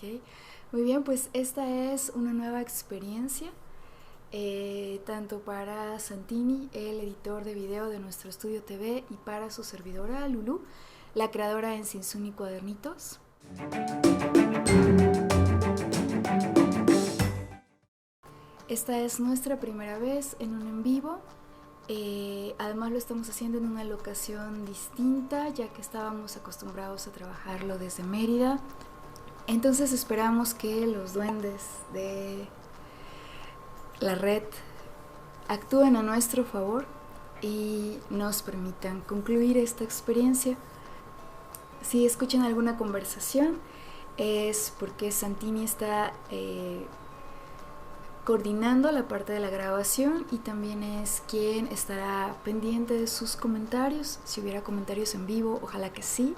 Ok, muy bien, pues esta es una nueva experiencia, tanto para Santini, el editor de video de nuestro estudio TV, y para su servidora Lulu, la creadora en Sinsuni Cuadernitos. Esta es nuestra primera vez en un en vivo. Además lo estamos haciendo en una locación distinta, ya que estábamos acostumbrados a trabajarlo desde Mérida. Entonces esperamos que los duendes de la red actúen a nuestro favor y nos permitan concluir esta experiencia. Si escuchan alguna conversación es porque Santini está coordinando la parte de la grabación y también es quien estará pendiente de sus comentarios. Si hubiera comentarios en vivo, ojalá que sí.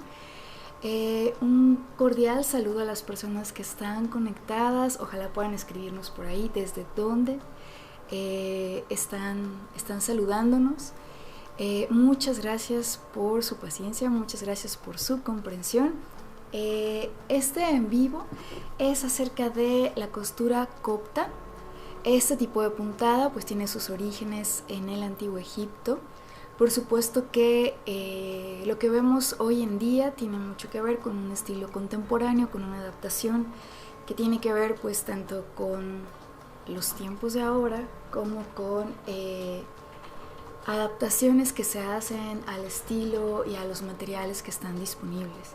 Un cordial saludo a las personas que están conectadas. Ojalá puedan escribirnos por ahí desde dónde están saludándonos. Muchas gracias por su paciencia, muchas gracias por su comprensión. Este en vivo es acerca de la costura copta. Este tipo de puntada pues tiene sus orígenes en el Antiguo Egipto. Por supuesto que lo que vemos hoy en día tiene mucho que ver con un estilo contemporáneo, con una adaptación que tiene que ver pues tanto con los tiempos de ahora como con adaptaciones que se hacen al estilo y a los materiales que están disponibles,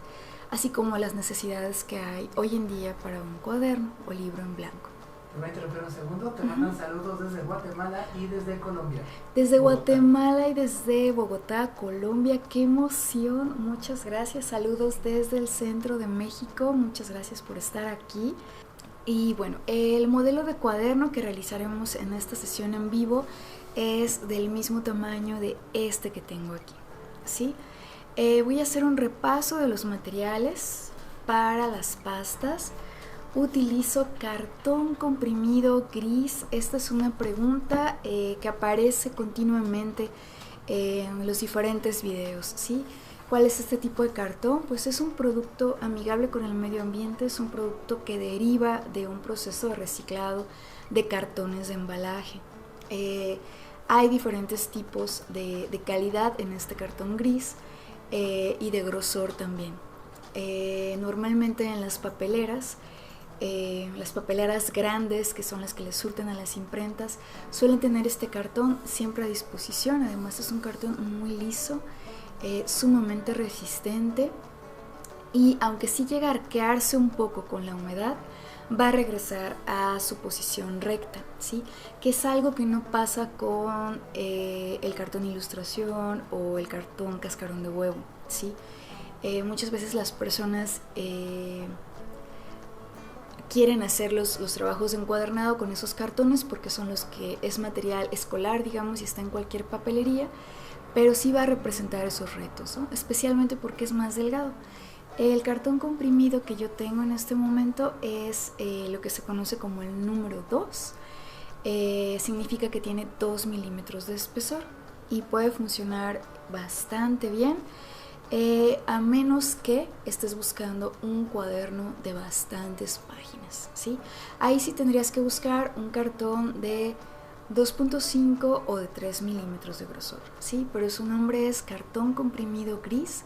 así como a las necesidades que hay hoy en día para un cuaderno o libro en blanco. Te voy a interrumpir un segundo, te mandan saludos desde Guatemala y desde Colombia. Desde Guatemala y desde Bogotá, Colombia, qué emoción, muchas gracias, saludos desde el centro de México, muchas gracias por estar aquí. Y bueno, el modelo de cuaderno que realizaremos en esta sesión en vivo es del mismo tamaño de este que tengo aquí, ¿sí? Voy a hacer un repaso de los materiales para las pastas. Utilizo cartón comprimido gris. Esta es una pregunta que aparece continuamente en los diferentes videos, ¿sí? ¿Cuál es este tipo de cartón? Pues es un producto amigable con el medio ambiente, es un producto que deriva de un proceso de reciclado de cartones de embalaje. Hay diferentes tipos de calidad en este cartón gris y de grosor también. Normalmente en las papeleras grandes, que son las que les surten a las imprentas, suelen tener este cartón siempre a disposición. Además es un cartón muy liso, sumamente resistente, y aunque sí llega a arquearse un poco con la humedad, va a regresar a su posición recta, ¿sí? Que es algo que no pasa con el cartón ilustración o el cartón cascarón de huevo, ¿sí? Muchas veces las personas quieren hacer los trabajos de encuadernado con esos cartones porque son los que es material escolar, digamos, y está en cualquier papelería, pero sí va a representar esos retos, ¿no? Especialmente porque es más delgado. El cartón comprimido que yo tengo en este momento es lo que se conoce como el número 2. Significa que tiene 2 milímetros de espesor y puede funcionar bastante bien. A menos que estés buscando un cuaderno de bastantes páginas, ¿sí? Ahí sí tendrías que buscar un cartón de 2.5 o de 3 milímetros de grosor, ¿sí? Pero su nombre es cartón comprimido gris.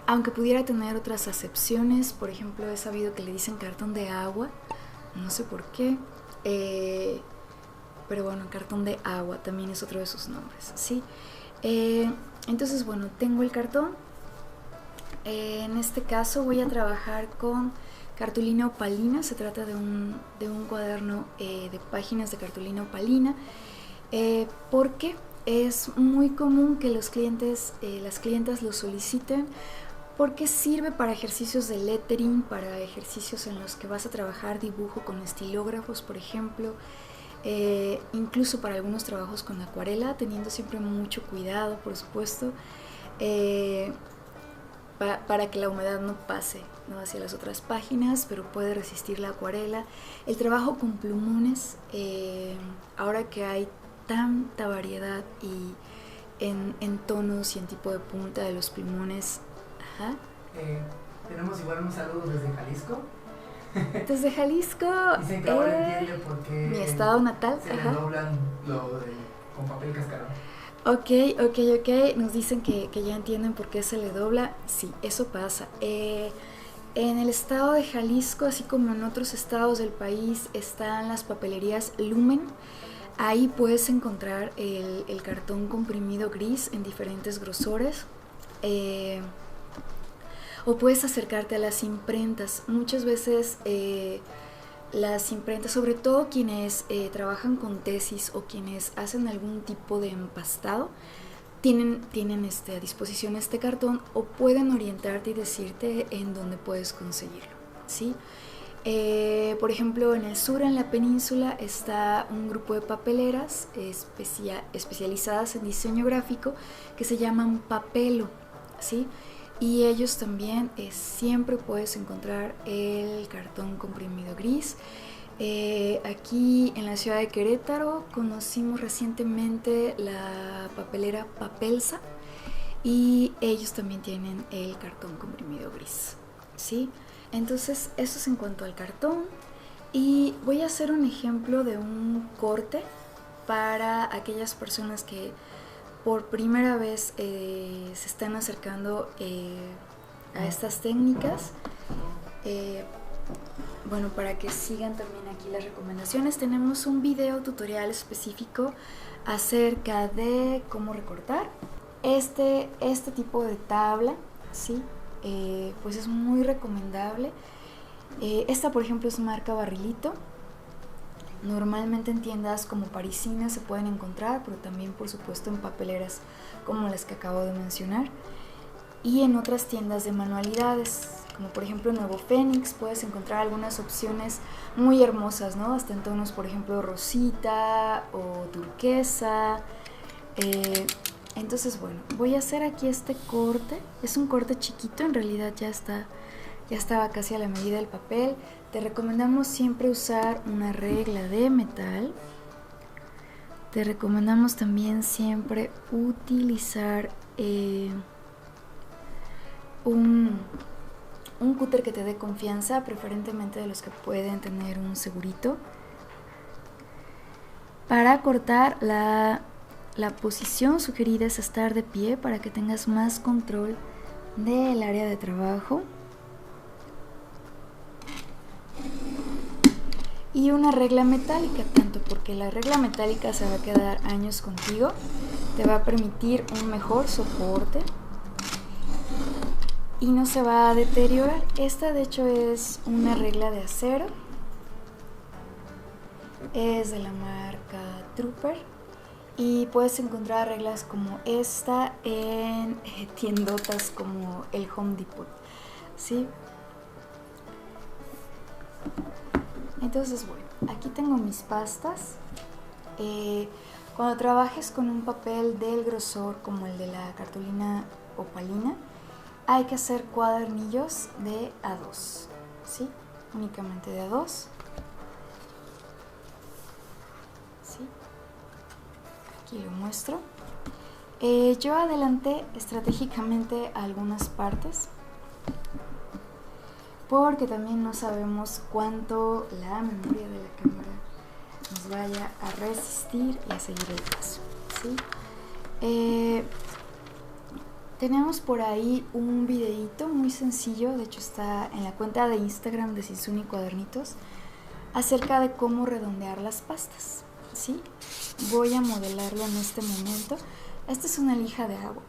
Aunque pudiera tener otras acepciones, por ejemplo, he sabido que le dicen cartón de agua, no sé por qué, pero bueno, cartón de agua también es otro de sus nombres, ¿sí? Entonces, bueno, tengo el cartón. En este caso voy a trabajar con cartulina opalina. Se trata de un cuaderno de páginas de cartulina opalina, porque es muy común que los clientes, las clientas lo soliciten, porque sirve para ejercicios de lettering, para ejercicios en los que vas a trabajar dibujo con estilógrafos, por ejemplo. Incluso para algunos trabajos con acuarela, teniendo siempre mucho cuidado, por supuesto, para que la humedad no pase, ¿no?, hacia las otras páginas, pero puede resistir la acuarela. El trabajo con plumones, ahora que hay tanta variedad y en tonos y en tipo de punta de los plumones. Tenemos tenemos igual un saludo desde Jalisco. Desde Jalisco. Dicen que ahora entiende por qué mi estado natal. se le doblan con papel cascarón. Ok. Nos dicen que ya entienden por qué se le dobla. Sí, eso pasa. En el estado de Jalisco, así como en otros estados del país, están las papelerías Lumen. Ahí puedes encontrar el cartón comprimido gris en diferentes grosores. O puedes acercarte a las imprentas. Muchas veces las imprentas, sobre todo quienes trabajan con tesis o quienes hacen algún tipo de empastado, tienen a disposición este cartón o pueden orientarte y decirte en dónde puedes conseguirlo, ¿sí? Por ejemplo, en el sur, en la península, está un grupo de papeleras especializadas en diseño gráfico que se llaman Papelo, ¿sí? Y ellos también siempre puedes encontrar el cartón comprimido gris. Aquí en la ciudad de Querétaro conocimos recientemente la papelera Papelsa y ellos también tienen el cartón comprimido gris, ¿sí? Entonces eso es en cuanto al cartón, y voy a hacer un ejemplo de un corte para aquellas personas que por primera vez se están acercando a estas técnicas. Bueno, para que sigan también aquí las recomendaciones, tenemos un video tutorial específico acerca de cómo recortar este tipo de tabla, ¿sí? Pues es muy recomendable. Esta, por ejemplo, es marca Barrilito. Normalmente en tiendas como Parisina se pueden encontrar, pero también, por supuesto, en papeleras como las que acabo de mencionar. Y en otras tiendas de manualidades, como por ejemplo Nuevo Fénix, puedes encontrar algunas opciones muy hermosas, ¿no? Hasta en tonos, por ejemplo, rosita o turquesa. Entonces, bueno, voy a hacer aquí este corte. Es un corte chiquito, en realidad ya estaba casi a la medida del papel. Te recomendamos siempre usar una regla de metal. Te recomendamos también siempre utilizar un cúter que te dé confianza, preferentemente de los que pueden tener un segurito, para cortar. La posición sugerida es estar de pie para que tengas más control del área de trabajo. Y una regla metálica, tanto porque la regla metálica se va a quedar años contigo, te va a permitir un mejor soporte y no se va a deteriorar. Esta de hecho es una regla de acero, es de la marca Trooper y puedes encontrar reglas como esta en tiendotas como el Home Depot, ¿sí? Entonces, bueno, aquí tengo mis pastas. Cuando trabajes con un papel del grosor como el de la cartulina opalina, hay que hacer cuadernillos de A2, ¿sí? Únicamente de A2. ¿Sí? Aquí lo muestro. Yo adelanté estratégicamente algunas partes porque también no sabemos cuánto la memoria de la cámara nos vaya a resistir y a seguir el paso, ¿sí? Tenemos por ahí un videíto muy sencillo, de hecho está en la cuenta de Instagram de Sisuni Cuadernitos, acerca de cómo redondear las pastas, ¿sí? Voy a modelarlo en este momento. Esta es una lija de agua,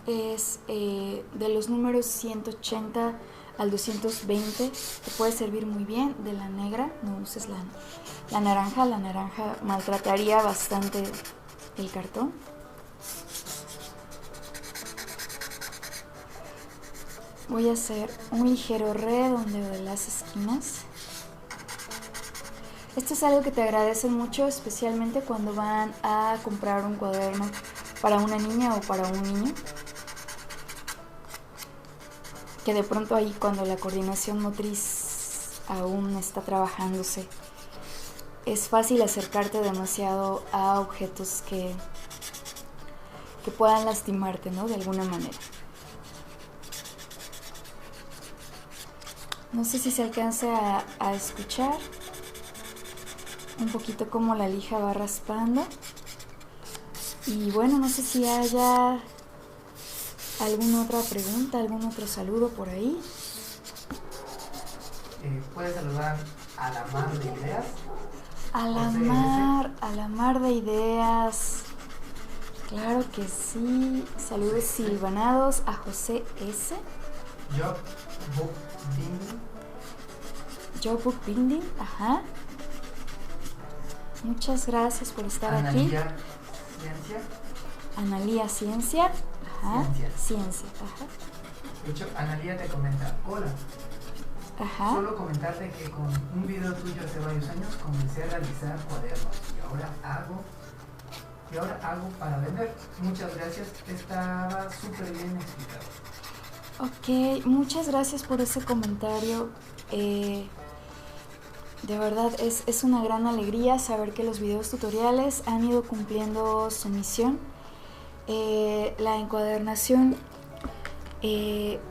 es de los números 180 al 220, te puede servir muy bien. De la negra, no uses la naranja maltrataría bastante el cartón. Voy a hacer un ligero redondeo de las esquinas. Esto es algo que te agradecen mucho, especialmente cuando van a comprar un cuaderno para una niña o para un niño, que de pronto ahí, cuando la coordinación motriz aún está trabajándose, es fácil acercarte demasiado a objetos que puedan lastimarte, ¿no? De alguna manera. No sé si se alcanza a escuchar un poquito como la lija va raspando. Y bueno, no sé si haya alguna otra pregunta, algún otro saludo por ahí. Puedes saludar a la mar de ideas. A la mar de ideas. Claro que sí. Saludos silvanados a José S. Job Book Binding. Ajá. Muchas gracias por estar aquí. Analía Ciencia. Ajá. Ciencia. Ajá. De hecho, Analía te comenta: hola. Ajá. Solo comentarte que con un video tuyo hace varios años comencé a realizar cuadernos y ahora hago para vender. Muchas gracias, estaba súper bien explicado. Ok, muchas gracias por ese comentario. De verdad es una gran alegría saber que los videos tutoriales han ido cumpliendo su misión. La encuadernación,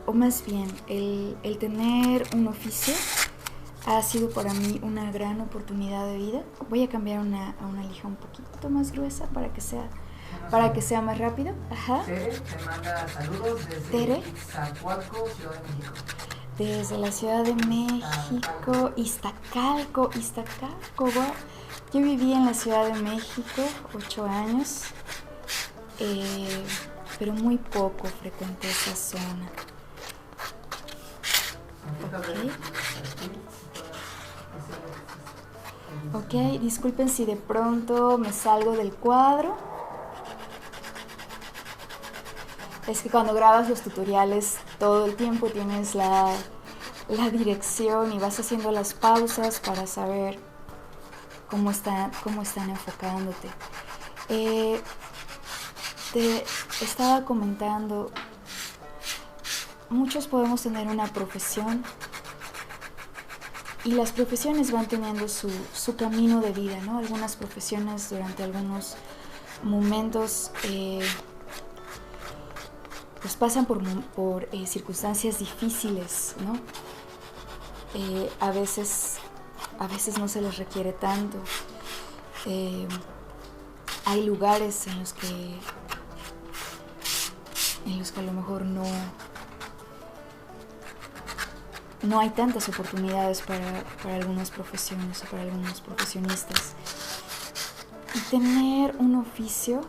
o más bien el tener un oficio, ha sido para mí una gran oportunidad de vida. Voy a cambiar a una lija un poquito más gruesa para que sea más rápido. Ajá. Tere te manda saludos desde Iztacalco, Ciudad de México. Desde la Ciudad de México, Iztacalco. Wow. Yo viví en la Ciudad de México 8 años, pero muy poco frecuenté esa zona. Ok, disculpen si de pronto me salgo del cuadro. Es que cuando grabas los tutoriales todo el tiempo tienes la dirección y vas haciendo las pausas para saber cómo están enfocándote. Te estaba comentando, muchos podemos tener una profesión y las profesiones van teniendo su camino de vida, ¿no? Algunas profesiones durante algunos momentos pues pasan por circunstancias difíciles, ¿no? A veces no se les requiere tanto. Hay lugares en los que a lo mejor no hay tantas oportunidades para algunas profesiones o para algunos profesionistas. Y tener un oficio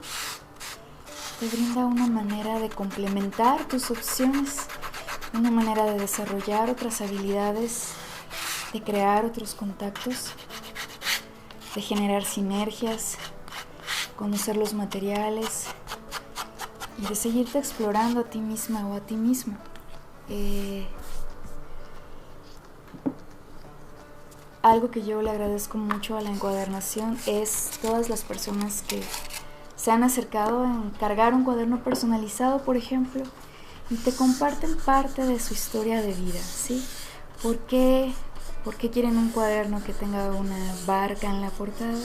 te brinda una manera de complementar tus opciones, una manera de desarrollar otras habilidades, de crear otros contactos, de generar sinergias, conocer los materiales y de seguirte explorando a ti misma o a ti mismo. Algo que yo le agradezco mucho a la encuadernación es todas las personas que se han acercado a encargar un cuaderno personalizado, por ejemplo, y te comparten parte de su historia de vida, ¿sí? ¿Por qué quieren un cuaderno que tenga una barca en la portada?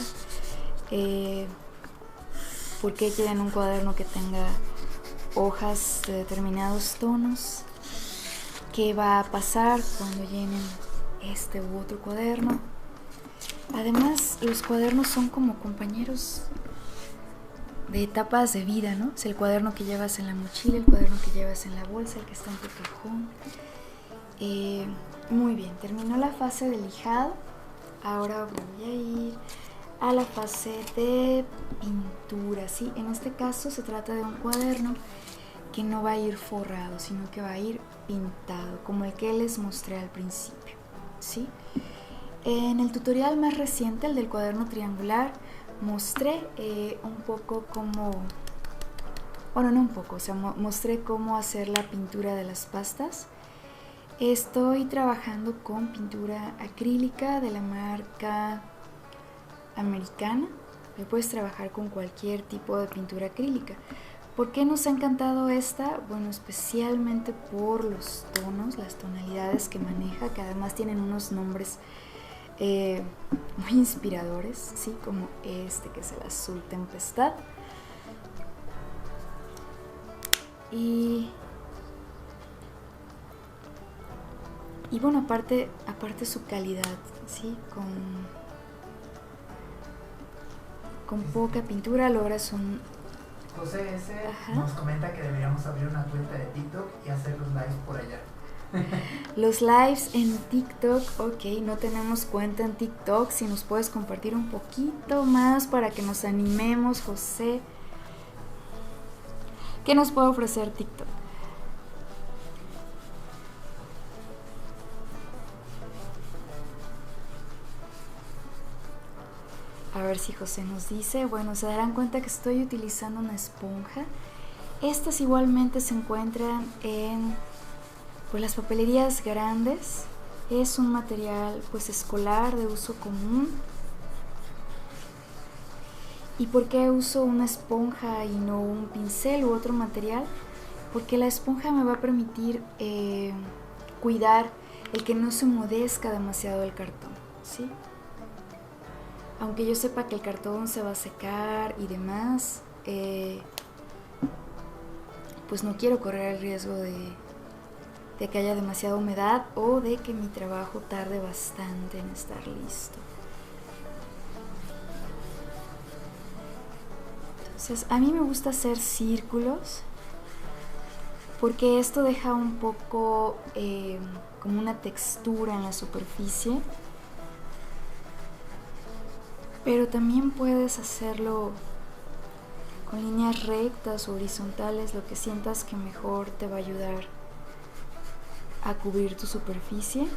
¿Por qué quieren un cuaderno que tenga hojas de determinados tonos? ¿Qué va a pasar cuando llenen este u otro cuaderno? Además, los cuadernos son como compañeros de etapas de vida, ¿no? Es el cuaderno que llevas en la mochila, el cuaderno que llevas en la bolsa, el que está en tu cajón. Muy bien, terminó la fase de lijado. Ahora voy a ir a la fase de pintura, ¿sí? En este caso se trata de un cuaderno que no va a ir forrado, sino que va a ir pintado, como el que les mostré al principio, ¿sí? En el tutorial más reciente, el del cuaderno triangular, mostré un poco cómo, bueno, no un poco, o sea, mostré cómo hacer la pintura de las pastas. Estoy trabajando con pintura acrílica de la marca americana. Puedes trabajar con cualquier tipo de pintura acrílica. ¿Por qué nos ha encantado esta? Bueno, especialmente por los tonos, las tonalidades que maneja, que además tienen unos nombres muy inspiradores, ¿sí? Como este, que es el azul tempestad. Y Y bueno, aparte su calidad, ¿sí? Con poca pintura logras un... José S. Ajá. nos comenta que deberíamos abrir una cuenta de TikTok y hacer los lives por allá. Los lives en TikTok, ok, no tenemos cuenta en TikTok. Si nos puedes compartir un poquito más para que nos animemos, José. ¿Qué nos puede ofrecer TikTok? A ver si José nos dice. Bueno, se darán cuenta que estoy utilizando una esponja. Estas igualmente se encuentran en pues las papelerías grandes. Es un material pues escolar de uso común. ¿Y por qué uso una esponja y no un pincel u otro material? Porque la esponja me va a permitir cuidar el que no se humedezca demasiado el cartón, ¿sí? Aunque yo sepa que el cartón se va a secar y demás, pues no quiero correr el riesgo de que haya demasiada humedad o de que mi trabajo tarde bastante en estar listo. Entonces, a mí me gusta hacer círculos porque esto deja un poco como una textura en la superficie. Pero también puedes hacerlo con líneas rectas o horizontales, lo que sientas que mejor te va a ayudar a cubrir tu superficie.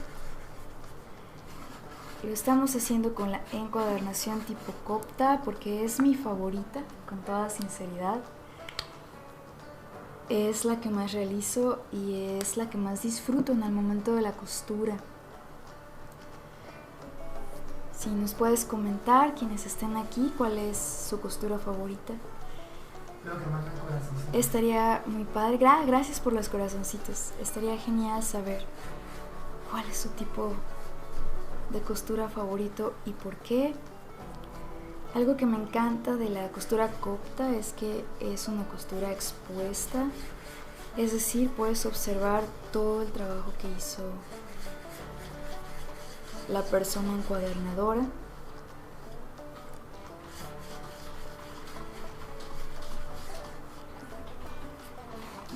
Lo estamos haciendo con la encuadernación tipo Copta porque es mi favorita, con toda sinceridad. Es la que más realizo y es la que más disfruto en el momento de la costura. Si nos puedes comentar, quienes estén aquí, cuál es su costura favorita. Creo que más el corazoncito. Estaría muy padre. Gracias por los corazoncitos. Estaría genial saber cuál es su tipo de costura favorito y por qué. Algo que me encanta de la costura Copta es que es una costura expuesta. Es decir, puedes observar todo el trabajo que hizo la persona encuadernadora.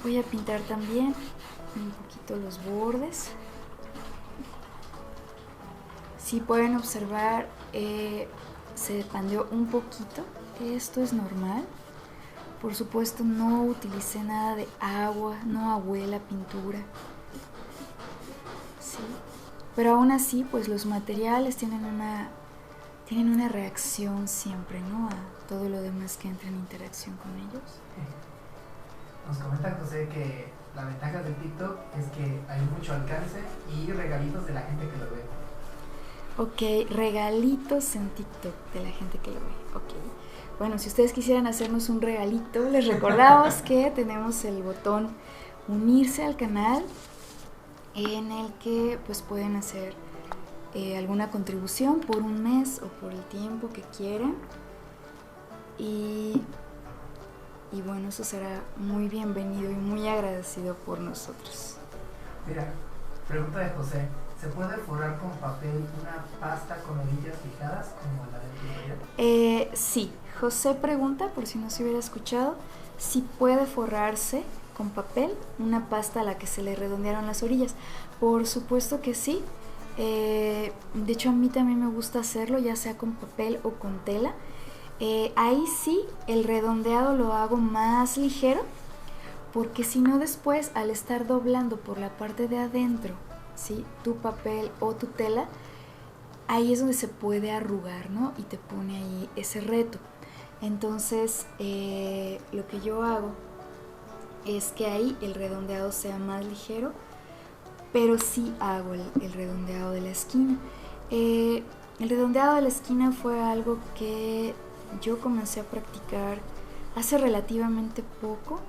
Voy a pintar también un poquito los bordes. Si pueden observar, se pandeó un poquito. Esto es normal. Por supuesto, no utilicé nada de agua, no agué la pintura. Sí. Pero aún así, pues los materiales tienen una reacción siempre, ¿no? A todo lo demás que entra en interacción con ellos. Nos comenta José que la ventaja de TikTok es que hay mucho alcance y regalitos de la gente que lo ve. Ok, regalitos en TikTok de la gente que lo ve. Ok. Bueno, si ustedes quisieran hacernos un regalito, les recordamos que tenemos el botón unirse al canal, en el que pues pueden hacer alguna contribución por un mes o por el tiempo que quieran y bueno, eso será muy bienvenido y muy agradecido por nosotros. Mira, pregunta de José, ¿se puede forrar con papel una pasta con orillas fijadas como la del tutorial? Sí, José pregunta, por si no se hubiera escuchado, si puede forrarse con papel una pasta a la que se le redondearon las orillas. Por supuesto que sí. De hecho, a mí también me gusta hacerlo, ya sea con papel o con tela. Ahí sí, el redondeado lo hago más ligero, porque si no después, al estar doblando por la parte de adentro, ¿sí?, tu papel o tu tela, ahí es donde se puede arrugar, ¿no? Y te pone ahí ese reto. Entonces, lo que yo hago es que ahí el redondeado sea más ligero, pero sí hago el redondeado de la esquina. El redondeado de la esquina fue algo que yo comencé a practicar hace relativamente poco.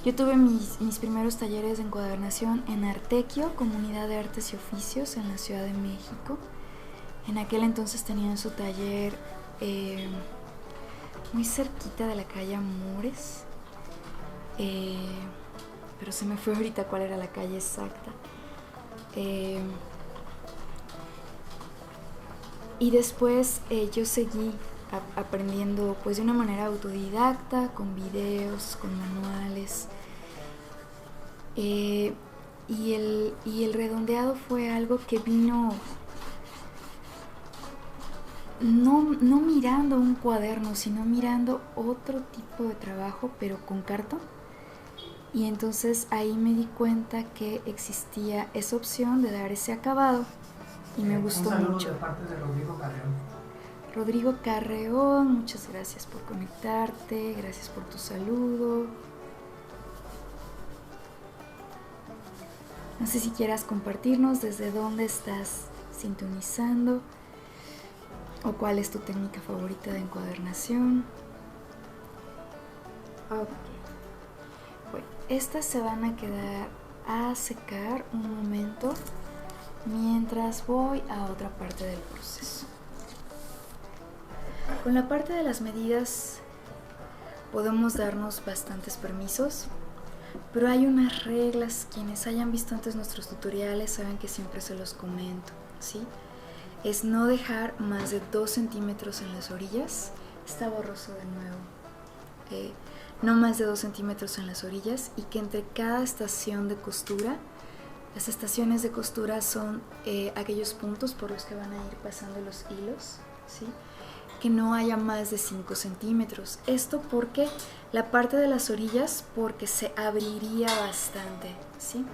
Yo tuve mis primeros talleres de encuadernación en Artequio, Comunidad de Artes y Oficios, en la Ciudad de México. En aquel entonces tenían su taller muy cerquita de la calle Amores. pero se me fue ahorita cuál era la calle exacta. Y después yo seguí aprendiendo pues de una manera autodidacta, con videos, con manuales. Y el redondeado fue algo que vino no mirando un cuaderno, sino mirando otro tipo de trabajo, pero con cartón. Y entonces ahí me di cuenta que existía esa opción de dar ese acabado y me gustó mucho. Un saludo de parte de Rodrigo Carreón. Rodrigo Carreón, muchas gracias por conectarte, gracias por tu saludo. No sé si quieras compartirnos desde dónde estás sintonizando o cuál es tu técnica favorita de encuadernación. Ok. Bueno, estas se van a quedar a secar un momento mientras voy a otra parte del proceso. Con la parte de las medidas podemos darnos bastantes permisos, pero hay unas reglas. Quienes hayan visto antes nuestros tutoriales saben que siempre se los comento, ¿sí? Es no dejar más de 2 centímetros en las orillas. Está borroso de nuevo. No más de 2 centímetros en las orillas, y que entre cada estación de costura, las estaciones de costura son aquellos puntos por los que van a ir pasando los hilos, ¿sí? Que no haya más de 5 centímetros. Esto porque la parte de las orillas, porque se abriría bastante, ¿sí?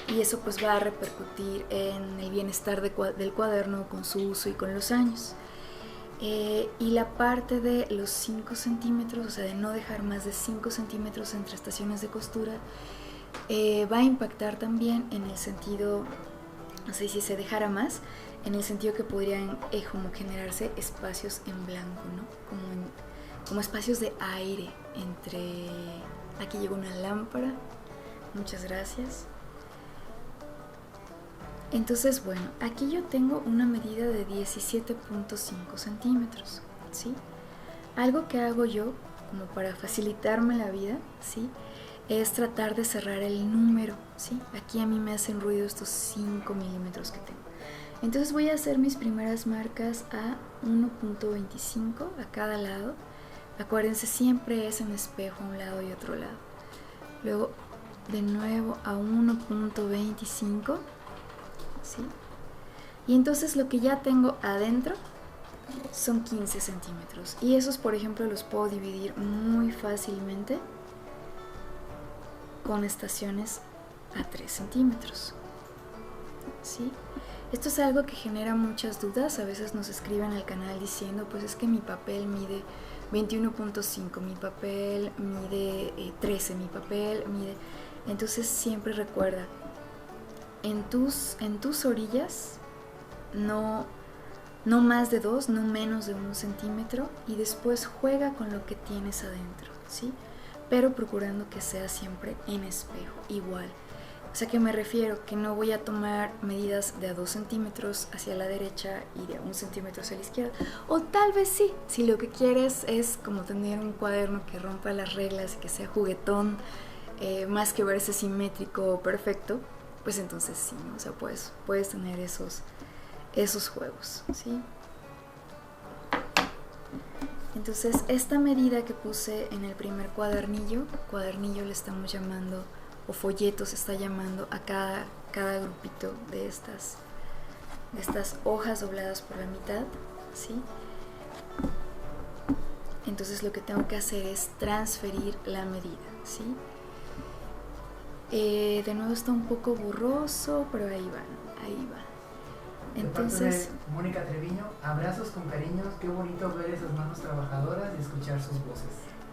Y eso pues va a repercutir en el bienestar del cuaderno con su uso y con los años. Y la parte de los 5 centímetros, o sea, de no dejar más de 5 centímetros entre estaciones de costura, va a impactar también en el sentido, no sé si se dejara más, en el sentido que podrían como generarse espacios en blanco, ¿no? Como espacios de aire entre... Aquí llegó una lámpara, muchas gracias. Entonces, bueno, aquí yo tengo una medida de 17.5 centímetros, ¿sí? Algo que hago yo, como para facilitarme la vida, ¿sí? Es tratar de cerrar el número, ¿sí? Aquí a mí me hacen ruido estos 5 milímetros que tengo. Entonces voy a hacer mis primeras marcas a 1.25 a cada lado. Acuérdense, siempre es en espejo a un lado y otro lado. Luego de nuevo a 1.25, ¿sí? Y entonces lo que ya tengo adentro son 15 centímetros. Y esos, por ejemplo, los puedo dividir muy fácilmente con estaciones a 3 centímetros, ¿sí? Esto es algo que genera muchas dudas. A veces nos escriben al canal diciendo, pues es que mi papel mide 21.5, mi papel mide 13, mi papel mide... Entonces siempre recuerda, en tus orillas no más de 2, no menos de 1 centímetro, y después juega con lo que tienes adentro, ¿sí? Pero procurando que sea siempre en espejo, igual. O sea, que me refiero que no voy a tomar medidas de a 2 centímetros hacia la derecha y de a 1 centímetro hacia la izquierda. O tal vez sí, si lo que quieres es como tener un cuaderno que rompa las reglas y que sea juguetón, más que verse simétrico o perfecto, pues entonces sí, ¿no? O sea, puedes tener esos juegos, ¿sí? Entonces, esta medida que puse en el primer cuadernillo le estamos llamando, o folleto se está llamando a cada grupito de estas hojas dobladas por la mitad, ¿sí? Entonces lo que tengo que hacer es transferir la medida, ¿sí? De nuevo está un poco borroso, pero ahí va. Entonces, de Mónica Treviño, abrazos con cariños, qué bonito ver esas manos trabajadoras y escuchar sus voces.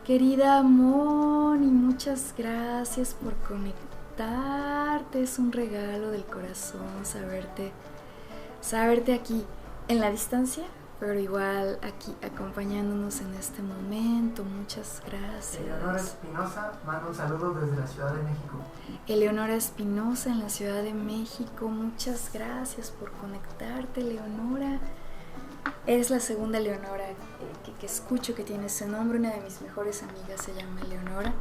Querida Moni, muchas gracias por conectarte. Es un regalo del corazón saberte aquí en la distancia, pero igual aquí acompañándonos en este momento. Muchas gracias. Eleonora Espinosa manda un saludo desde la Ciudad de México. Eleonora Espinosa en la Ciudad de México, muchas gracias por conectarte, Eleonora. Eres la segunda Eleonora que escucho que tiene ese nombre. Una de mis mejores amigas se llama Eleonora.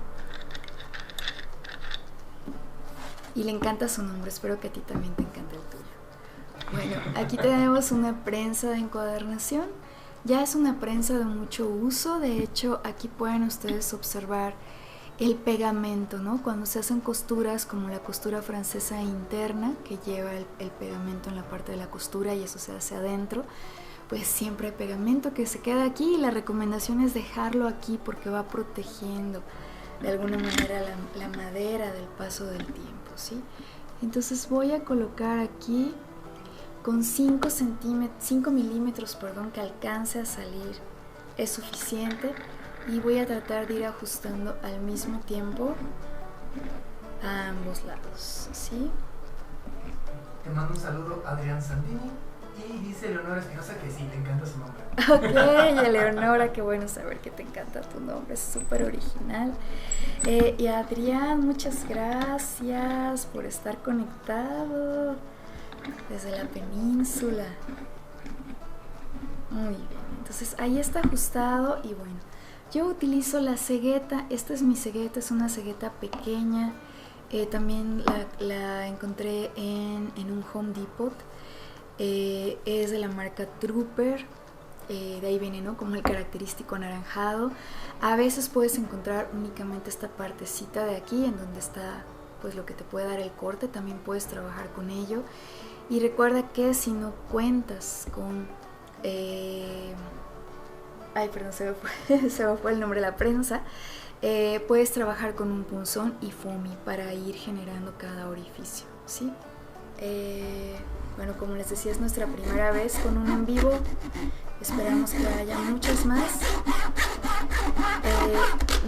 y le encanta su nombre. Espero que a ti también te encante el tuyo. Bueno, aquí tenemos una prensa de encuadernación. Ya es una prensa de mucho uso. De hecho, aquí pueden ustedes observar el pegamento, ¿no? Cuando se hacen costuras como la costura francesa interna, que lleva el pegamento en la parte de la costura y eso se hace adentro, pues siempre hay pegamento que se queda aquí, y la recomendación es dejarlo aquí porque va protegiendo de alguna manera la madera del paso del tiempo, ¿sí? Entonces voy a colocar aquí con 5 milímetros, que alcance a salir, es suficiente, y voy a tratar de ir ajustando al mismo tiempo a ambos lados, ¿sí? Te mando un saludo, Adrián Santini. Y dice Leonora Espinosa que sí, te encanta su nombre. Ok, Eleonora, qué bueno saber que te encanta tu nombre, es súper original. Y Adrián, muchas gracias por estar conectado desde la península. Muy bien, entonces ahí está ajustado. Y bueno, yo utilizo la cegueta. Esta es mi cegueta, es una cegueta pequeña. También la encontré en un Home Depot. Es de la marca Trooper, de ahí viene, ¿no?, como el característico anaranjado. A veces puedes encontrar únicamente esta partecita de aquí, en donde está pues lo que te puede dar el corte. También puedes trabajar con ello. Y recuerda que si no cuentas con se me fue el nombre de la prensa. Puedes trabajar con un punzón y foamy para ir generando cada orificio, ¿sí? Bueno, como les decía, es nuestra primera vez con un en vivo. Esperamos que haya muchas más.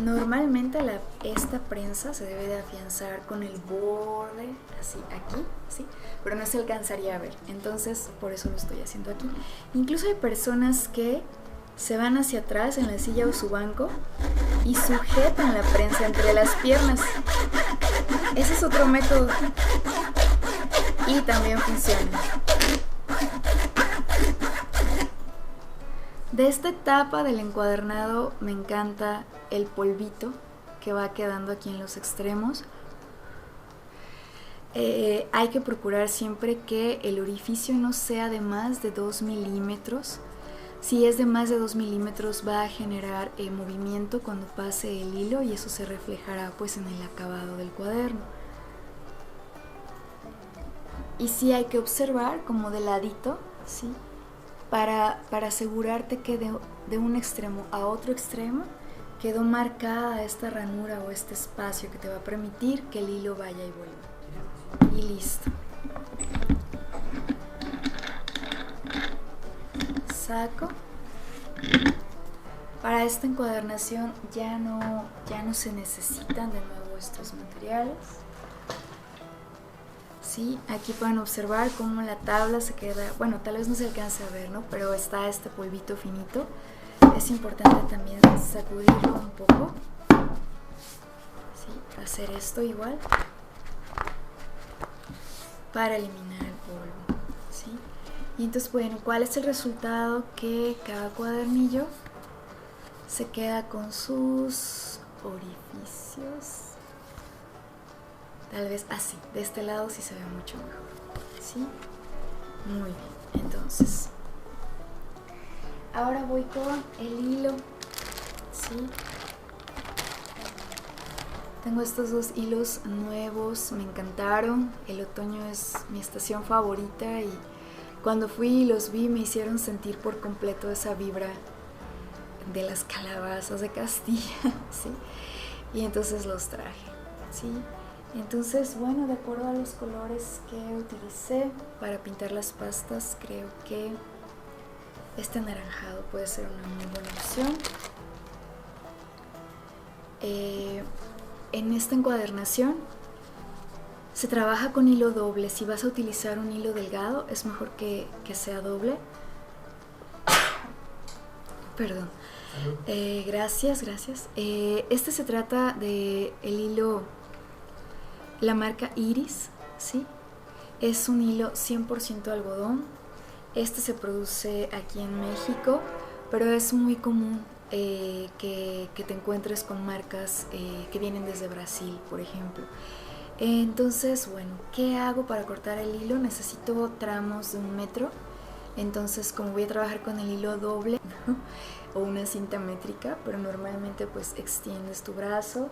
Normalmente esta prensa se debe de afianzar con el borde así aquí, ¿sí? Pero no se alcanzaría a ver, entonces por eso lo estoy haciendo aquí. Incluso hay personas que se van hacia atrás en la silla o su banco y sujetan la prensa entre las piernas. Ese es otro método y también funciona. De esta etapa del encuadernado me encanta el polvito que va quedando aquí en los extremos. Hay que procurar siempre que el orificio no sea de más de 2 milímetros. Si es de más de 2 milímetros va a generar movimiento cuando pase el hilo, y eso se reflejará pues en el acabado del cuaderno. Y sí hay que observar como de ladito, ¿sí?, para asegurarte que de un extremo a otro extremo quedó marcada esta ranura o este espacio que te va a permitir que el hilo vaya y vuelva. Y listo. Saco. Para esta encuadernación ya no se necesitan de nuevo estos materiales. Sí, aquí pueden observar cómo la tabla se queda, bueno, tal vez no se alcance a ver, ¿no?, pero está este polvito finito. Es importante también sacudirlo un poco, ¿sí?, hacer esto igual para eliminar el polvo, ¿sí? Y entonces, bueno, ¿cuál es el resultado? Que cada cuadernillo se queda con sus orificios. Tal vez así, de este lado sí se ve mucho mejor, ¿sí? Muy bien, entonces ahora voy con el hilo, ¿sí? Tengo estos 2 hilos nuevos, me encantaron. El otoño es mi estación favorita y cuando fui y los vi me hicieron sentir por completo esa vibra de las calabazas de Castilla, ¿sí? Y entonces los traje, ¿sí? Entonces, bueno, de acuerdo a los colores que utilicé para pintar las pastas, creo que este anaranjado puede ser una muy buena opción. En esta encuadernación se trabaja con hilo doble. Si vas a utilizar un hilo delgado, es mejor que sea doble. Perdón. Gracias. Este se trata de el hilo, la marca Iris, ¿sí? Es un hilo 100% algodón. Este se produce aquí en México, pero es muy común que te encuentres con marcas que vienen desde Brasil, por ejemplo. Entonces, bueno, ¿qué hago para cortar el hilo? Necesito tramos de 1 metro. Entonces, como voy a trabajar con el hilo doble, ¿no? O una cinta métrica, pero normalmente pues extiendes tu brazo,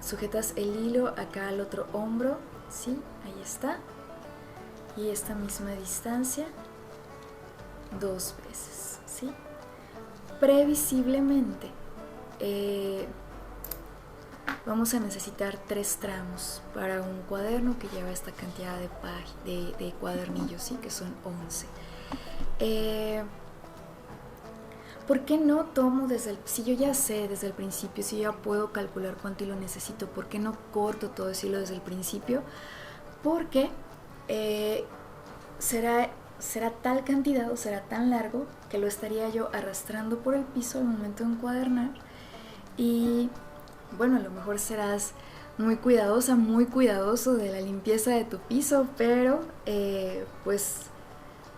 sujetas el hilo acá al otro hombro, ¿sí? Ahí está. Y esta misma distancia 2 veces, ¿sí? Previsiblemente vamos a necesitar 3 tramos para un cuaderno que lleva esta cantidad de cuadernillos, ¿sí? Que son 11. ¿Por qué no tomo si yo ya sé desde el principio, si yo ya puedo calcular cuánto hilo necesito, ¿por qué no corto todo ese hilo desde el principio? Porque será tal cantidad o será tan largo que lo estaría yo arrastrando por el piso al momento de encuadernar. Y bueno, a lo mejor serás muy cuidadosa, muy cuidadoso de la limpieza de tu piso, pero pues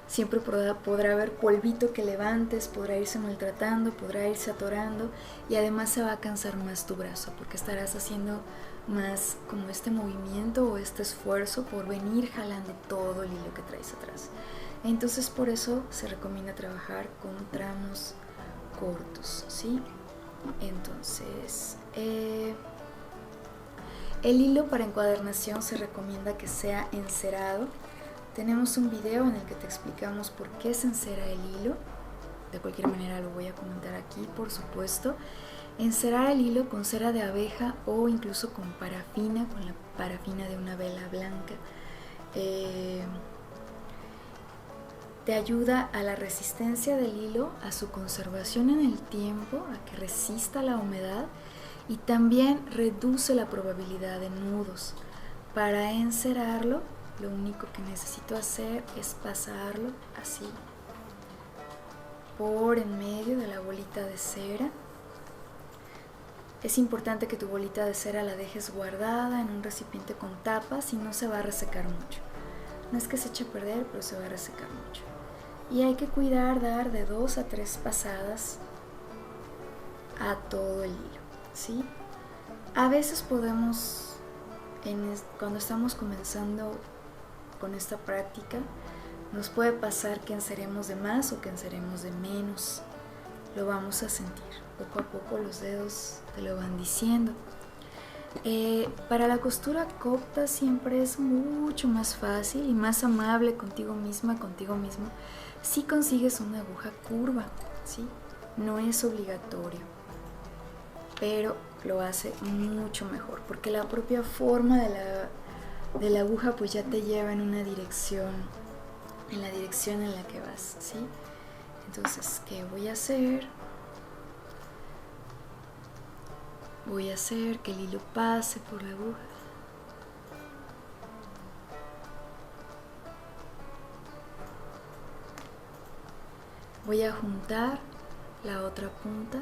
siempre podrá haber polvito que levantes, podrá irse maltratando, podrá irse atorando, y además se va a cansar más tu brazo porque estarás haciendo más como este movimiento o este esfuerzo por venir jalando todo el hilo que traes atrás. Entonces por eso se recomienda trabajar con tramos cortos, ¿sí? Entonces el hilo para encuadernación se recomienda que sea encerado. Tenemos un video en el que te explicamos por qué se encera el hilo. De cualquier manera lo voy a comentar aquí, por supuesto. Encerar el hilo con cera de abeja o incluso con parafina, con la parafina de una vela blanca, te ayuda a la resistencia del hilo, a su conservación en el tiempo, a que resista la humedad, y también reduce la probabilidad de nudos. Para encerarlo, lo único que necesito hacer es pasarlo así por en medio de la bolita de cera. Es importante que tu bolita de cera la dejes guardada en un recipiente con tapa, si no se va a resecar mucho. No es que se eche a perder, pero se va a resecar mucho. Y hay que cuidar, dar de 2 a 3 pasadas a todo el hilo, ¿sí? A veces podemos, cuando estamos comenzando con esta práctica, nos puede pasar que enceremos de más o que enceremos de menos. Lo vamos a sentir. Poco a poco los dedos te lo van diciendo. Para la costura copta siempre es mucho más fácil y más amable contigo misma, contigo mismo, si consigues una aguja curva, ¿sí? No es obligatorio, pero lo hace mucho mejor, porque la propia forma de la aguja pues ya te lleva en una dirección, en la dirección en la que vas, ¿sí? Entonces, ¿qué voy a hacer? Voy a hacer que el hilo pase por la aguja. Voy a juntar la otra punta.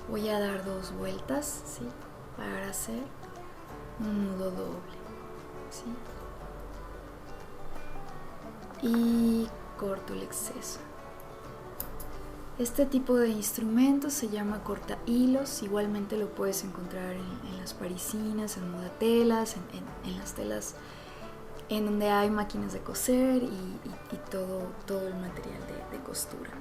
Voy a dar 2 vueltas, ¿sí? Para hacer un nudo doble, ¿sí? Y corto el exceso. Este tipo de instrumento se llama corta hilos. Igualmente lo puedes encontrar en las parisinas, en modatelas, en las telas en donde hay máquinas de coser y todo el material de costura.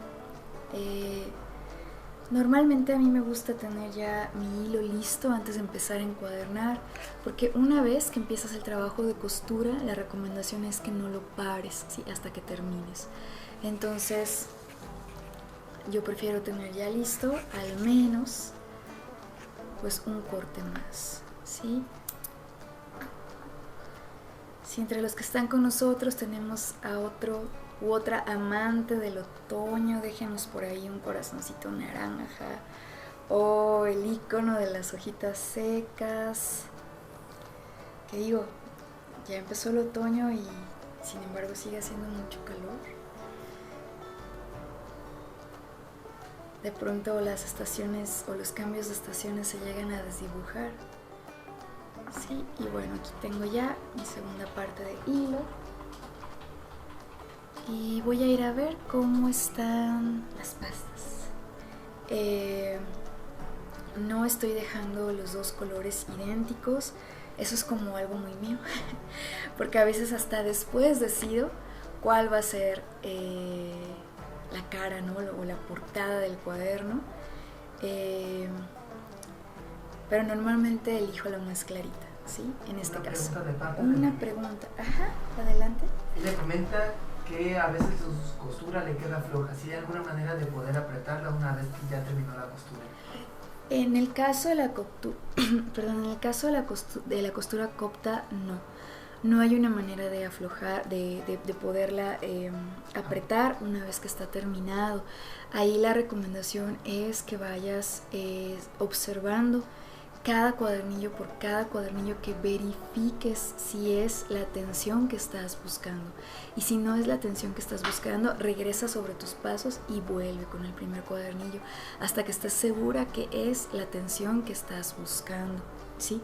Normalmente a mí me gusta tener ya mi hilo listo antes de empezar a encuadernar, porque una vez que empiezas el trabajo de costura, la recomendación es que no lo pares, ¿sí? Hasta que termines. Entonces yo prefiero tener ya listo al menos pues un corte más, ¿sí? Si entre los que están con nosotros tenemos a otro u otra amante del otoño, déjenos por ahí un corazoncito naranja o el icono de las hojitas secas. Que digo, ya empezó el otoño y sin embargo sigue haciendo mucho calor. De pronto las estaciones o los cambios de estaciones se llegan a desdibujar. Sí, y bueno, aquí tengo ya mi segunda parte de hilo. Y voy a ir a ver cómo están las pastas. no estoy dejando los dos colores idénticos. Eso es como algo muy mío, porque a veces hasta después decido cuál va a ser la cara, ¿no? O la portada del cuaderno, pero normalmente elijo la más clarita, ¿sí? En este caso. Una pregunta, ajá, adelante. Ella comenta que a veces su costura le queda floja. ¿Sí hay alguna manera de poder apretarla una vez que ya terminó la costura? En el caso de la costura, de la costura copta, no hay una manera de aflojar, de poderla apretar una vez que está terminado. Ahí la recomendación es que vayas observando cada cuadernillo por cada cuadernillo, que verifiques si es la tensión que estás buscando, y si no es la tensión que estás buscando, regresa sobre tus pasos y vuelve con el primer cuadernillo hasta que estés segura que es la tensión que estás buscando, ¿sí?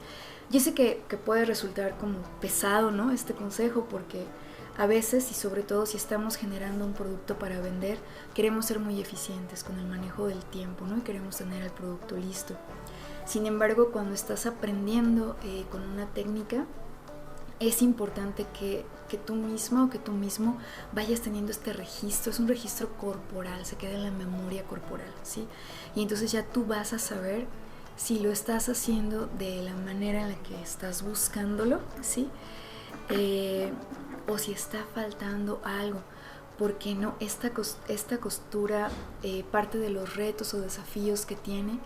Yo sé que puede resultar como pesado, ¿no?, este consejo, porque a veces, y sobre todo si estamos generando un producto para vender, queremos ser muy eficientes con el manejo del tiempo, ¿no?, y queremos tener el producto listo. Sin embargo, cuando estás aprendiendo con una técnica, es importante que tú misma o que tú mismo vayas teniendo este registro. Es un registro corporal, se queda en la memoria corporal, ¿sí? Y entonces ya tú vas a saber si lo estás haciendo de la manera en la que estás buscándolo, ¿sí? O si está faltando algo. Porque no, esta costura, parte de los retos o desafíos que tiene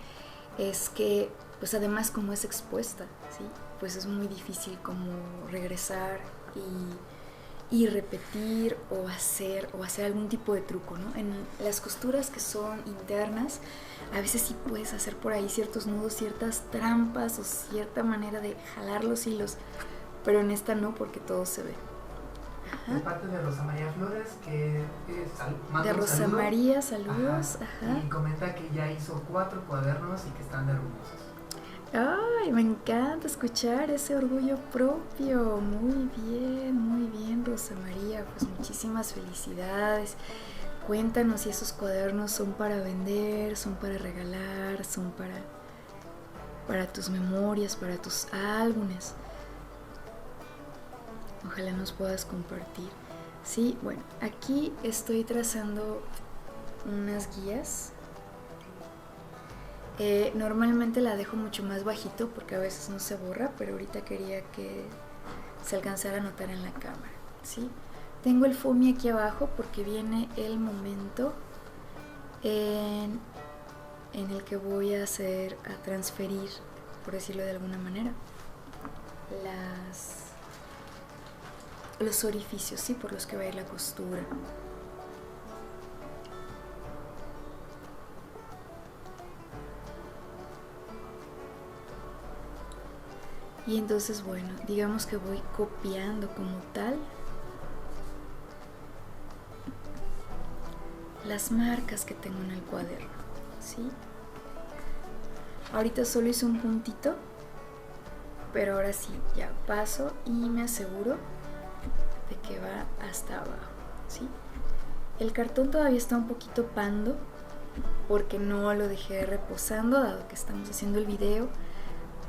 es que, pues además como es expuesta, ¿sí?, pues es muy difícil como regresar y repetir o hacer algún tipo de truco, ¿no? En las costuras que son internas, a veces sí puedes hacer por ahí ciertos nudos, ciertas trampas o cierta manera de jalar los hilos, pero en esta no, porque todo se ve. De parte de Rosa María Flores, que manda de Rosa saludo. María, saludos. Ajá. Y comenta que ya hizo 4 cuadernos y que están orgullosos. Ay, me encanta escuchar ese orgullo propio. Muy bien, Rosa María. Pues muchísimas felicidades. Cuéntanos si esos cuadernos son para vender, son para regalar, son para tus memorias, para tus álbumes. Ojalá nos puedas compartir. Sí, bueno, aquí estoy trazando unas guías. Normalmente la dejo mucho más bajito porque a veces no se borra, pero ahorita quería que se alcanzara a notar en la cámara, ¿sí? Tengo el foamy aquí abajo porque viene el momento en el que voy a transferir, por decirlo de alguna manera, los orificios, ¿sí?, por los que va a ir la costura. Y entonces, bueno, digamos que voy copiando como tal las marcas que tengo en el cuaderno, ¿sí? Ahorita solo hice un puntito, pero ahora sí, ya paso y me aseguro de que va hasta abajo, ¿sí? El cartón todavía está un poquito pando porque no lo dejé reposando, dado que estamos haciendo el video.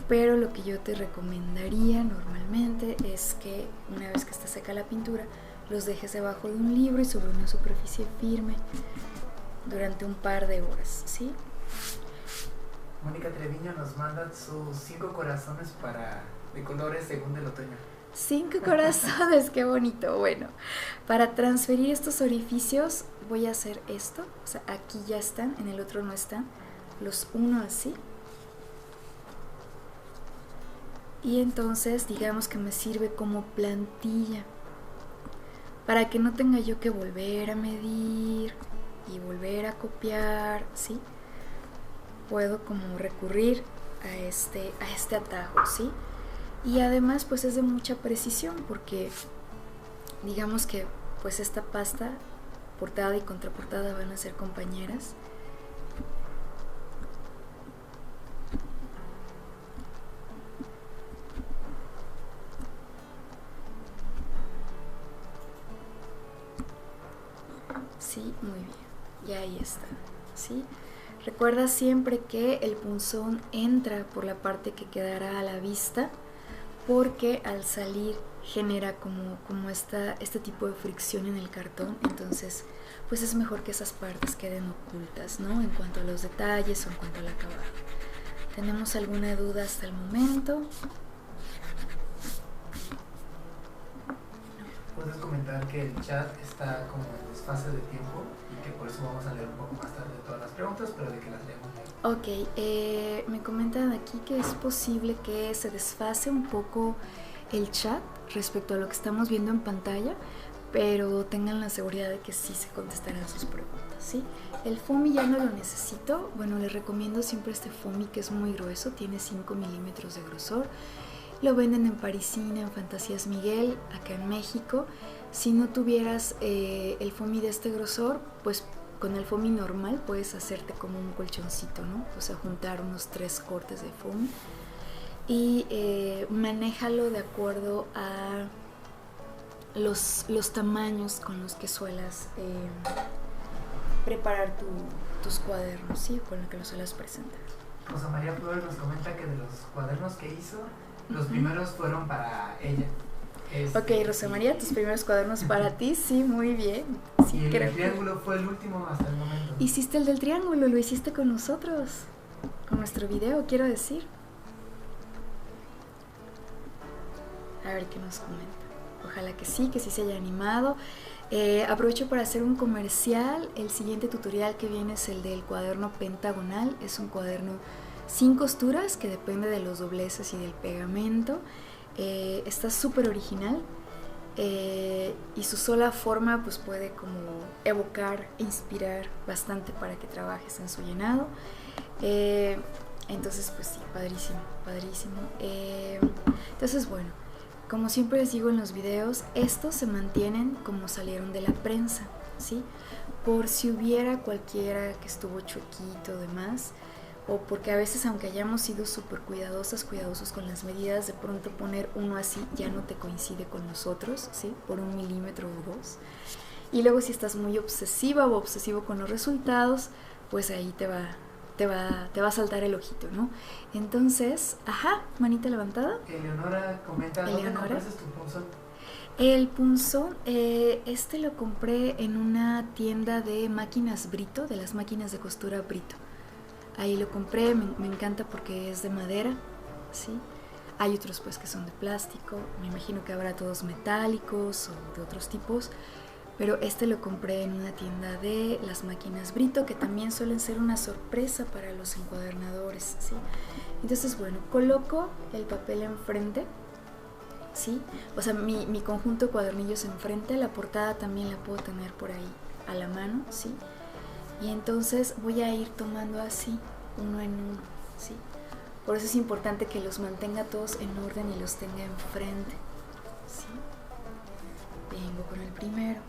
Pero lo que yo te recomendaría normalmente es que una vez que está seca la pintura, los dejes debajo de un libro y sobre una superficie firme durante un par de horas, ¿sí? Mónica Treviño nos manda sus 5 corazones de colores según el otoño. 5 corazones, qué bonito. Bueno, para transferir estos orificios voy a hacer esto. O sea, aquí ya están, en el otro no están. Los uno así. Y entonces digamos que me sirve como plantilla para que no tenga yo que volver a medir y volver a copiar, ¿sí? Puedo como recurrir a este atajo, ¿sí? Y además pues es de mucha precisión porque digamos que pues esta pasta, portada y contraportada, van a ser compañeras. Sí, muy bien, ya ahí está, ¿sí? Recuerda siempre que el punzón entra por la parte que quedará a la vista, porque al salir genera como este tipo de fricción en el cartón. Entonces pues es mejor que esas partes queden ocultas, ¿no? En cuanto a los detalles o en cuanto al acabado. ¿Tenemos alguna duda hasta el momento? Puedes comentar que el chat está como en desfase de tiempo y que por eso vamos a leer un poco más tarde todas las preguntas, pero de que las leemos luego. Ok, me comentan aquí que es posible que se desfase un poco el chat respecto a lo que estamos viendo en pantalla, pero tengan la seguridad de que sí se contestarán sus preguntas, ¿sí? El foamy ya no lo necesito. Bueno, les recomiendo siempre este foamy, que es muy grueso, tiene 5 milímetros de grosor. Lo venden en Parisina, en Fantasías Miguel, acá en México. Si no tuvieras el foamy de este grosor, pues con el foamy normal puedes hacerte como un colchoncito, ¿no? O sea, juntar unos 3 cortes de foamy y manéjalo de acuerdo a los tamaños con los que suelas preparar tus cuadernos, ¿sí? Con los que los suelas presentar. Rosa María Flores nos comenta que de los cuadernos que hizo, los primeros fueron para ella. Ok, Rosa María, tus primeros cuadernos para ti, sí, muy bien. Sí, y el triángulo fue el último hasta el momento. Hiciste el del triángulo, lo hiciste con nosotros, con nuestro video, quiero decir. A ver qué nos comenta. Ojalá que sí se haya animado. Aprovecho para hacer un comercial. El siguiente tutorial que viene es el del cuaderno pentagonal. Es un cuaderno sin costuras que depende de los dobleces y del pegamento. Está súper original y su sola forma pues puede como evocar e inspirar bastante para que trabajes en su llenado. Entonces pues sí, padrísimo, padrísimo. Entonces bueno, como siempre les digo en los videos, estos se mantienen como salieron de la prensa, ¿sí? Por si hubiera cualquiera que estuvo chuequito o demás, o porque a veces aunque hayamos sido súper cuidadosos con las medidas, de pronto poner uno así ya no te coincide con nosotros, ¿sí? Por 1 milímetro o 2. Y luego si estás muy obsesiva o obsesivo con los resultados, pues ahí te va a saltar el ojito, ¿no? Entonces, manita levantada. Eleonora comenta, ¿dónde compraste tu punzón? El punzón, este lo compré en una tienda de máquinas Brito, de las máquinas de costura Brito. Ahí lo compré, me encanta porque es de madera, ¿sí? Hay otros pues que son de plástico, me imagino que habrá todos metálicos o de otros tipos, pero este lo compré en una tienda de las máquinas Brito, que también suelen ser una sorpresa para los encuadernadores, ¿sí? Entonces, bueno, coloco el papel enfrente, ¿sí? O sea, mi conjunto de cuadernillos enfrente, la portada también la puedo tener por ahí a la mano, ¿sí? Y entonces voy a ir tomando así, uno en uno, ¿sí? Por eso es importante que los mantenga todos en orden y los tenga enfrente, ¿sí? Vengo con el primero.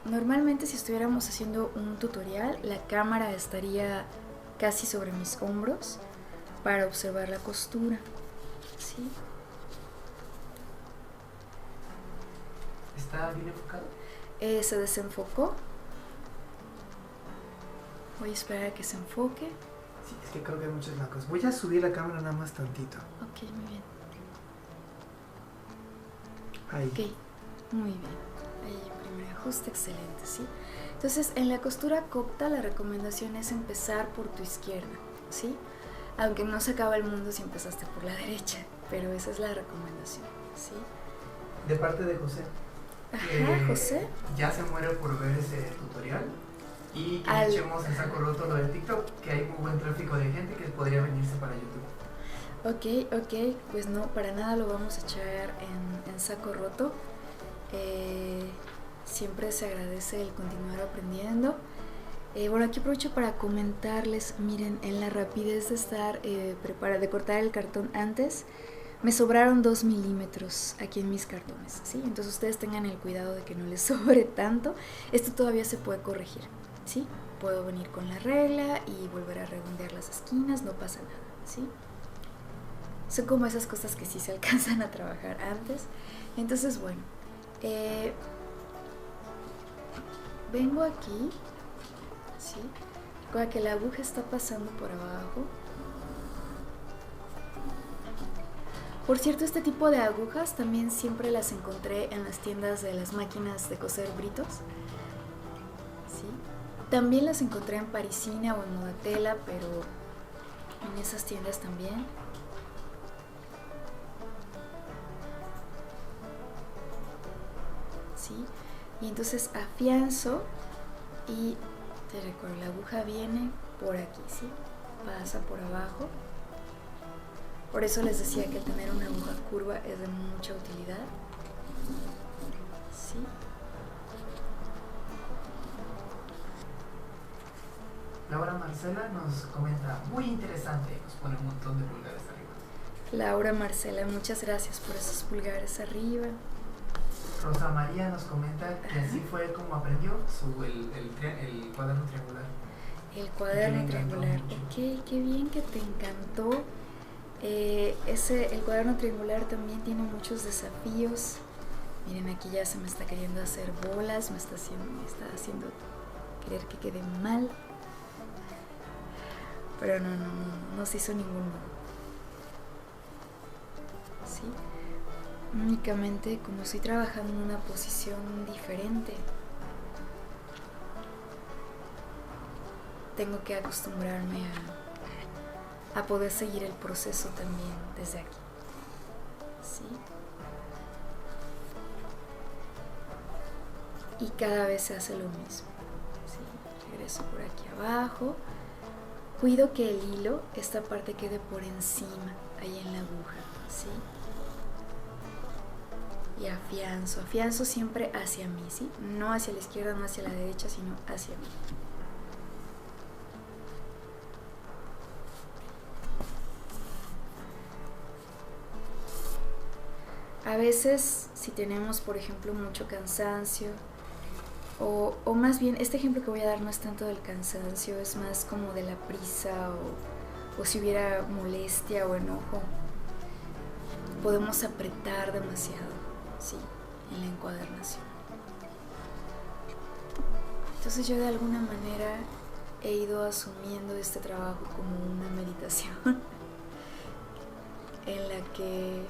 Normalmente si estuviéramos haciendo un tutorial, la cámara estaría casi sobre mis hombros para observar la costura, ¿sí? ¿Está bien enfocado? Se desenfocó. Voy a esperar a que se enfoque. Sí, es que creo que hay muchos blancos. Voy a subir la cámara nada más tantito. Ok, muy bien. Ahí. Ok, muy bien. Ahí primer ajuste, excelente, ¿sí? Entonces, en la costura copta la recomendación es empezar por tu izquierda, ¿sí? Aunque no se acaba el mundo si empezaste por la derecha, pero esa es la recomendación, ¿sí? De parte de José. José. Ya se muere por ver ese tutorial y que echemos en saco roto lo de TikTok, que hay muy buen tráfico de gente que podría venirse para YouTube. Ok, pues no, para nada lo vamos a echar en saco roto. Siempre se agradece el continuar aprendiendo. Bueno, aquí aprovecho para comentarles, miren, en la rapidez de estar de cortar el cartón antes, me sobraron 2 milímetros aquí en mis cartones, ¿sí? Entonces ustedes tengan el cuidado de que no les sobre tanto. Esto todavía se puede corregir, ¿sí? Puedo venir con la regla y volver a redondear las esquinas, no pasa nada, ¿sí? Son como esas cosas que sí se alcanzan a trabajar antes. Entonces, bueno, vengo aquí ¿sí? Recuerda que la aguja está pasando por abajo. Por cierto, este tipo de agujas también siempre las encontré en las tiendas de las máquinas de coser Britos. ¿Sí? También las encontré en Parisina o en Modatela, pero en esas tiendas también. ¿Sí? Y entonces afianzo y te recuerdo, la aguja viene por aquí, ¿sí? Pasa por abajo. Por eso les decía que el tener una aguja curva es de mucha utilidad. ¿Sí? Laura Marcela nos comenta, muy interesante, nos pone un montón de pulgares arriba. Laura Marcela, muchas gracias por esos pulgares arriba. Rosa María nos comenta que así fue como aprendió el cuaderno triangular. El cuaderno triangular, ok, qué bien que te encantó. El cuaderno triangular también tiene muchos desafíos. Miren, aquí ya se me está queriendo hacer bolas, me está haciendo querer que quede mal. Pero no se hizo ningún modo. ¿Sí? Únicamente como estoy trabajando en una posición diferente, tengo que acostumbrarme a poder seguir el proceso también desde aquí. ¿Sí? Y cada vez se hace lo mismo. ¿Sí? Regreso por aquí abajo. Cuido que el hilo, esta parte quede por encima, ahí en la aguja. ¿Sí? Y afianzo siempre hacia mí, ¿sí? No hacia la izquierda, no hacia la derecha, sino hacia mí. A veces, si tenemos, por ejemplo, mucho cansancio, o más bien, este ejemplo que voy a dar no es tanto del cansancio, es más como de la prisa, o si hubiera molestia o enojo, podemos apretar demasiado, ¿sí? En la encuadernación. Entonces yo de alguna manera he ido asumiendo este trabajo como una meditación en la que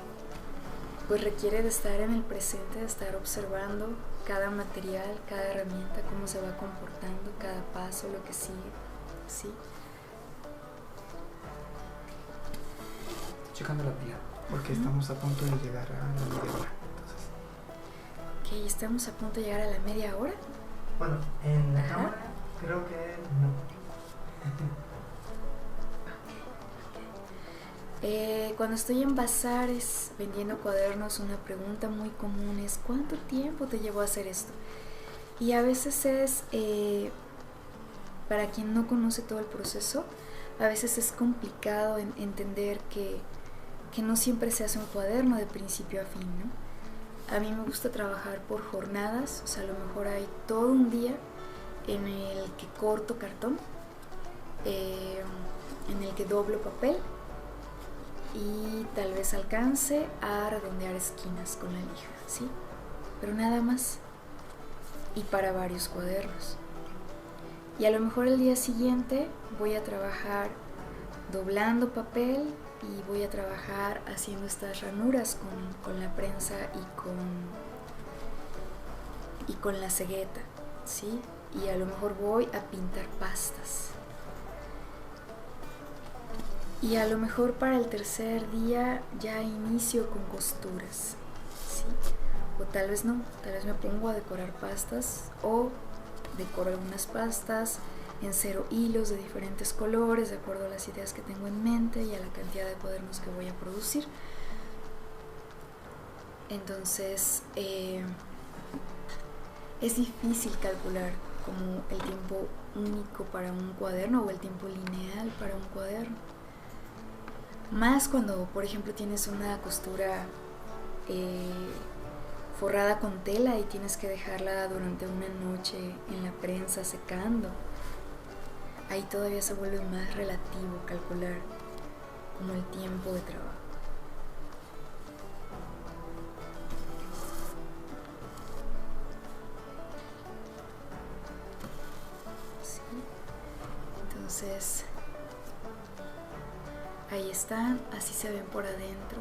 pues requiere de estar en el presente, de estar observando cada material, cada herramienta, cómo se va comportando, cada paso, lo que sigue, ¿sí? Checando la pila, porque estamos a punto de llegar a la media hora. Ok, ¿estamos a punto de llegar a la media hora? Bueno, en la cámara creo que no. Cuando estoy en bazares vendiendo cuadernos, una pregunta muy común es ¿cuánto tiempo te llevó a hacer esto? Y a veces es, para quien no conoce todo el proceso, a veces es complicado entender que no siempre se hace un cuaderno de principio a fin, ¿no? A mí me gusta trabajar por jornadas, o sea, a lo mejor hay todo un día en el que corto cartón, en el que doblo papel, y tal vez alcance a redondear esquinas con la lija, ¿sí? Pero nada más. Y para varios cuadernos. Y a lo mejor el día siguiente voy a trabajar doblando papel y voy a trabajar haciendo estas ranuras con la prensa y con la cegueta, ¿sí? Y a lo mejor voy a pintar pastas. Y a lo mejor para el tercer día ya inicio con costuras, ¿sí? O tal vez no, tal vez me pongo a decorar pastas o decoro algunas pastas, encero hilos de diferentes colores de acuerdo a las ideas que tengo en mente y a la cantidad de cuadernos que voy a producir. Entonces, es difícil calcular como el tiempo único para un cuaderno o el tiempo lineal para un cuaderno. Más cuando, por ejemplo, tienes una costura forrada con tela y tienes que dejarla durante una noche en la prensa secando. Ahí todavía se vuelve más relativo calcular como el tiempo de trabajo. ¿Sí? están, así se ven por adentro,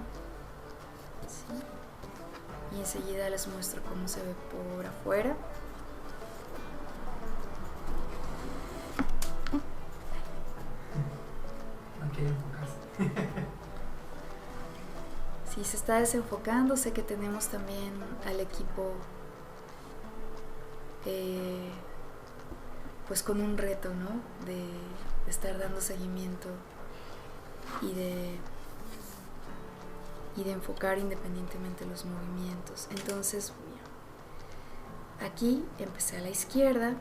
¿sí? Y enseguida les muestro cómo se ve por afuera. No quiere enfocarse. Sí, se está desenfocando. Sé que tenemos también al equipo pues con un reto, ¿no? De estar dando seguimiento y de enfocar independientemente los movimientos. Entonces, aquí empecé a la izquierda,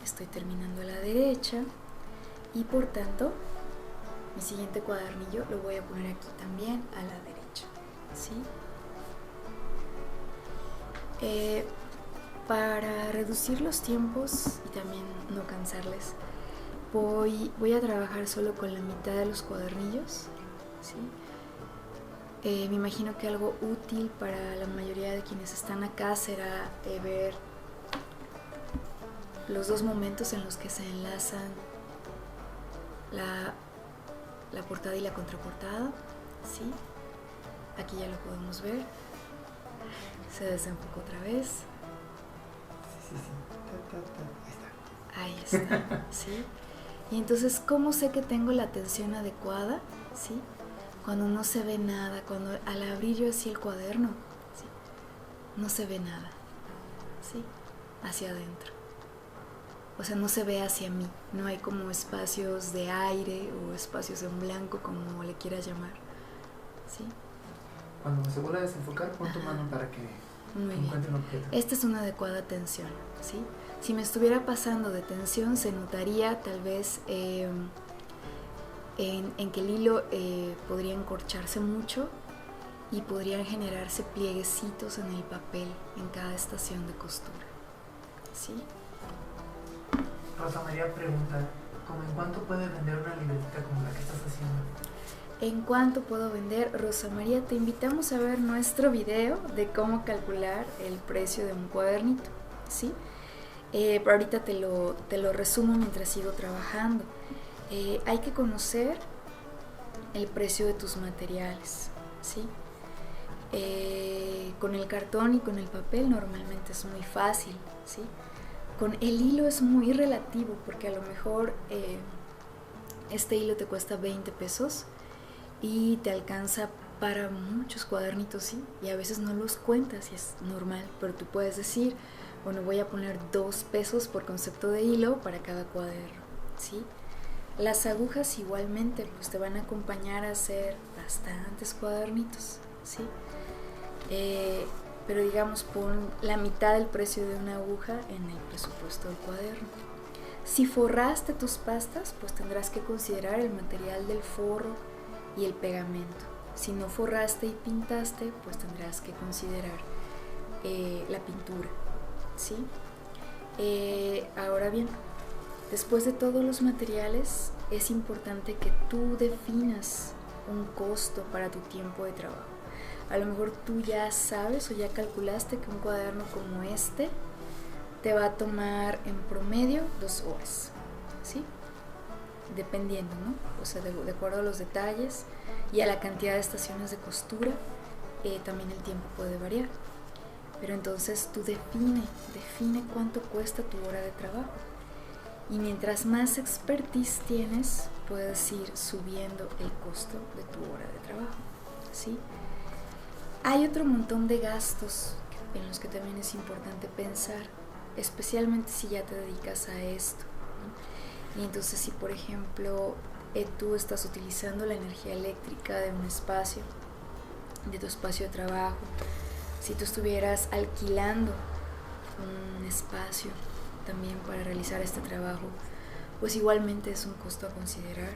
estoy terminando a la derecha y por tanto mi siguiente cuadernillo lo voy a poner aquí también a la derecha, ¿sí? Para reducir los tiempos y también no cansarles, voy a trabajar solo con la mitad de los cuadernillos, ¿sí? Me imagino que algo útil para la mayoría de quienes están acá será ver los dos momentos en los que se enlazan la portada y la contraportada, ¿sí? Aquí ya lo podemos ver. Se desenfocó otra vez. Sí. Ahí está, ¿sí? Y entonces, ¿cómo sé que tengo la atención adecuada? ¿Sí? Cuando no se ve nada, cuando al abrir yo así el cuaderno, ¿sí? No se ve nada, ¿sí? Hacia adentro. O sea, no se ve hacia mí, no hay como espacios de aire o espacios en blanco, como le quieras llamar, ¿sí? Cuando se vuelva a desenfocar, pon tu mano para que encuentre un objeto. Esta es una adecuada tensión, ¿sí? Si me estuviera pasando de tensión, se notaría tal vez en que el hilo podría encorcharse mucho y podrían generarse plieguecitos en el papel en cada estación de costura, ¿sí? Rosa María pregunta, ¿cómo en cuánto puede vender una libretita como la que estás haciendo? ¿En cuánto puedo vender? Rosa María, te invitamos a ver nuestro video de cómo calcular el precio de un cuadernito, ¿sí? Pero ahorita te lo resumo mientras sigo trabajando. Hay que conocer el precio de tus materiales, ¿sí? Con el cartón y con el papel normalmente es muy fácil, ¿sí? Con el hilo es muy relativo porque a lo mejor este hilo te cuesta 20 pesos y te alcanza para muchos cuadernitos, ¿sí? Y a veces no los cuentas y es normal, pero tú puedes decir, bueno, voy a poner 2 pesos por concepto de hilo para cada cuaderno, ¿sí? Las agujas igualmente pues te van a acompañar a hacer bastantes cuadernitos, ¿sí? Pero digamos, pon la mitad del precio de una aguja en el presupuesto del cuaderno. Si forraste tus pastas, pues tendrás que considerar el material del forro y el pegamento. Si no forraste y pintaste, pues tendrás que considerar la pintura, ¿sí? Ahora bien, después de todos los materiales, es importante que tú definas un costo para tu tiempo de trabajo. A lo mejor tú ya sabes o ya calculaste que un cuaderno como este te va a tomar en promedio 2 horas, ¿sí? Dependiendo, ¿no? O sea, de acuerdo a los detalles y a la cantidad de estaciones de costura, también el tiempo puede variar. Pero entonces tú define cuánto cuesta tu hora de trabajo. Y mientras más expertise tienes, puedes ir subiendo el costo de tu hora de trabajo, ¿sí? Hay otro montón de gastos en los que también es importante pensar, especialmente si ya te dedicas a esto, ¿no? Y entonces si por ejemplo tú estás utilizando la energía eléctrica de un espacio, de tu espacio de trabajo, si tú estuvieras alquilando un espacio también para realizar este trabajo, pues igualmente es un costo a considerar.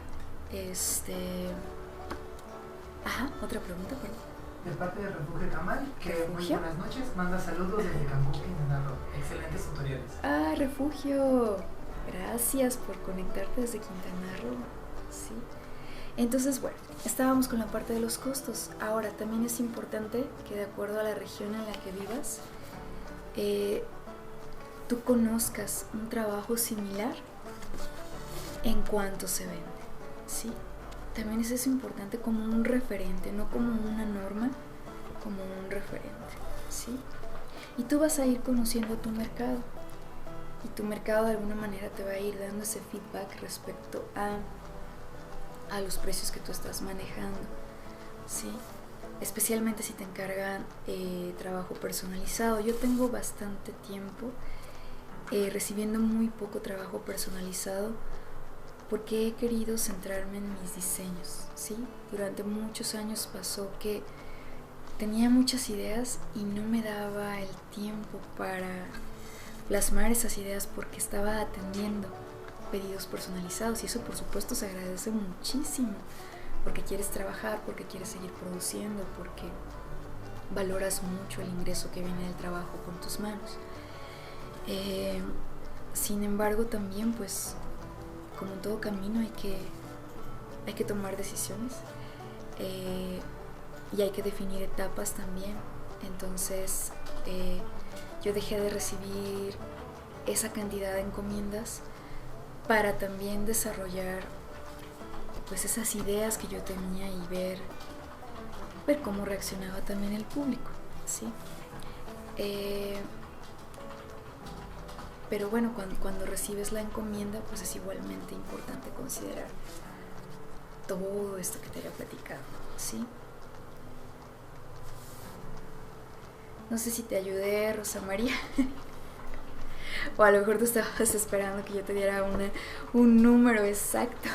Otra pregunta, perdón. De parte de Refugio Camal, que muy buenas noches, manda saludos desde Cancún, Quintana Roo. Excelentes tutoriales. Refugio, gracias por conectarte desde Quintana Roo, ¿sí? Entonces, bueno, estábamos con la parte de los costos. Ahora, también es importante que de acuerdo a la región en la que vivas, tú conozcas un trabajo similar en cuánto se vende, ¿sí? también es eso importante, como un referente, no como una norma, como un referente, ¿sí? Y tú vas a ir conociendo tu mercado, y tu mercado de alguna manera te va a ir dando ese feedback respecto a los precios que tú estás manejando, ¿sí? Especialmente si te encargan trabajo personalizado. Yo tengo bastante tiempo recibiendo muy poco trabajo personalizado porque he querido centrarme en mis diseños, ¿sí? Durante muchos años pasó que tenía muchas ideas y no me daba el tiempo para plasmar esas ideas porque estaba atendiendo pedidos personalizados, y eso por supuesto se agradece muchísimo porque quieres trabajar, porque quieres seguir produciendo, porque valoras mucho el ingreso que viene del trabajo con tus manos. Sin embargo, también pues como en todo camino hay que tomar decisiones y hay que definir etapas también. Entonces yo dejé de recibir esa cantidad de encomiendas para también desarrollar pues esas ideas que yo tenía y ver cómo reaccionaba también el público, ¿sí? Pero bueno, cuando recibes la encomienda, pues es igualmente importante considerar todo esto que te había platicado, ¿sí? No sé si te ayudé, Rosa María. O a lo mejor tú estabas esperando que yo te diera un número exacto.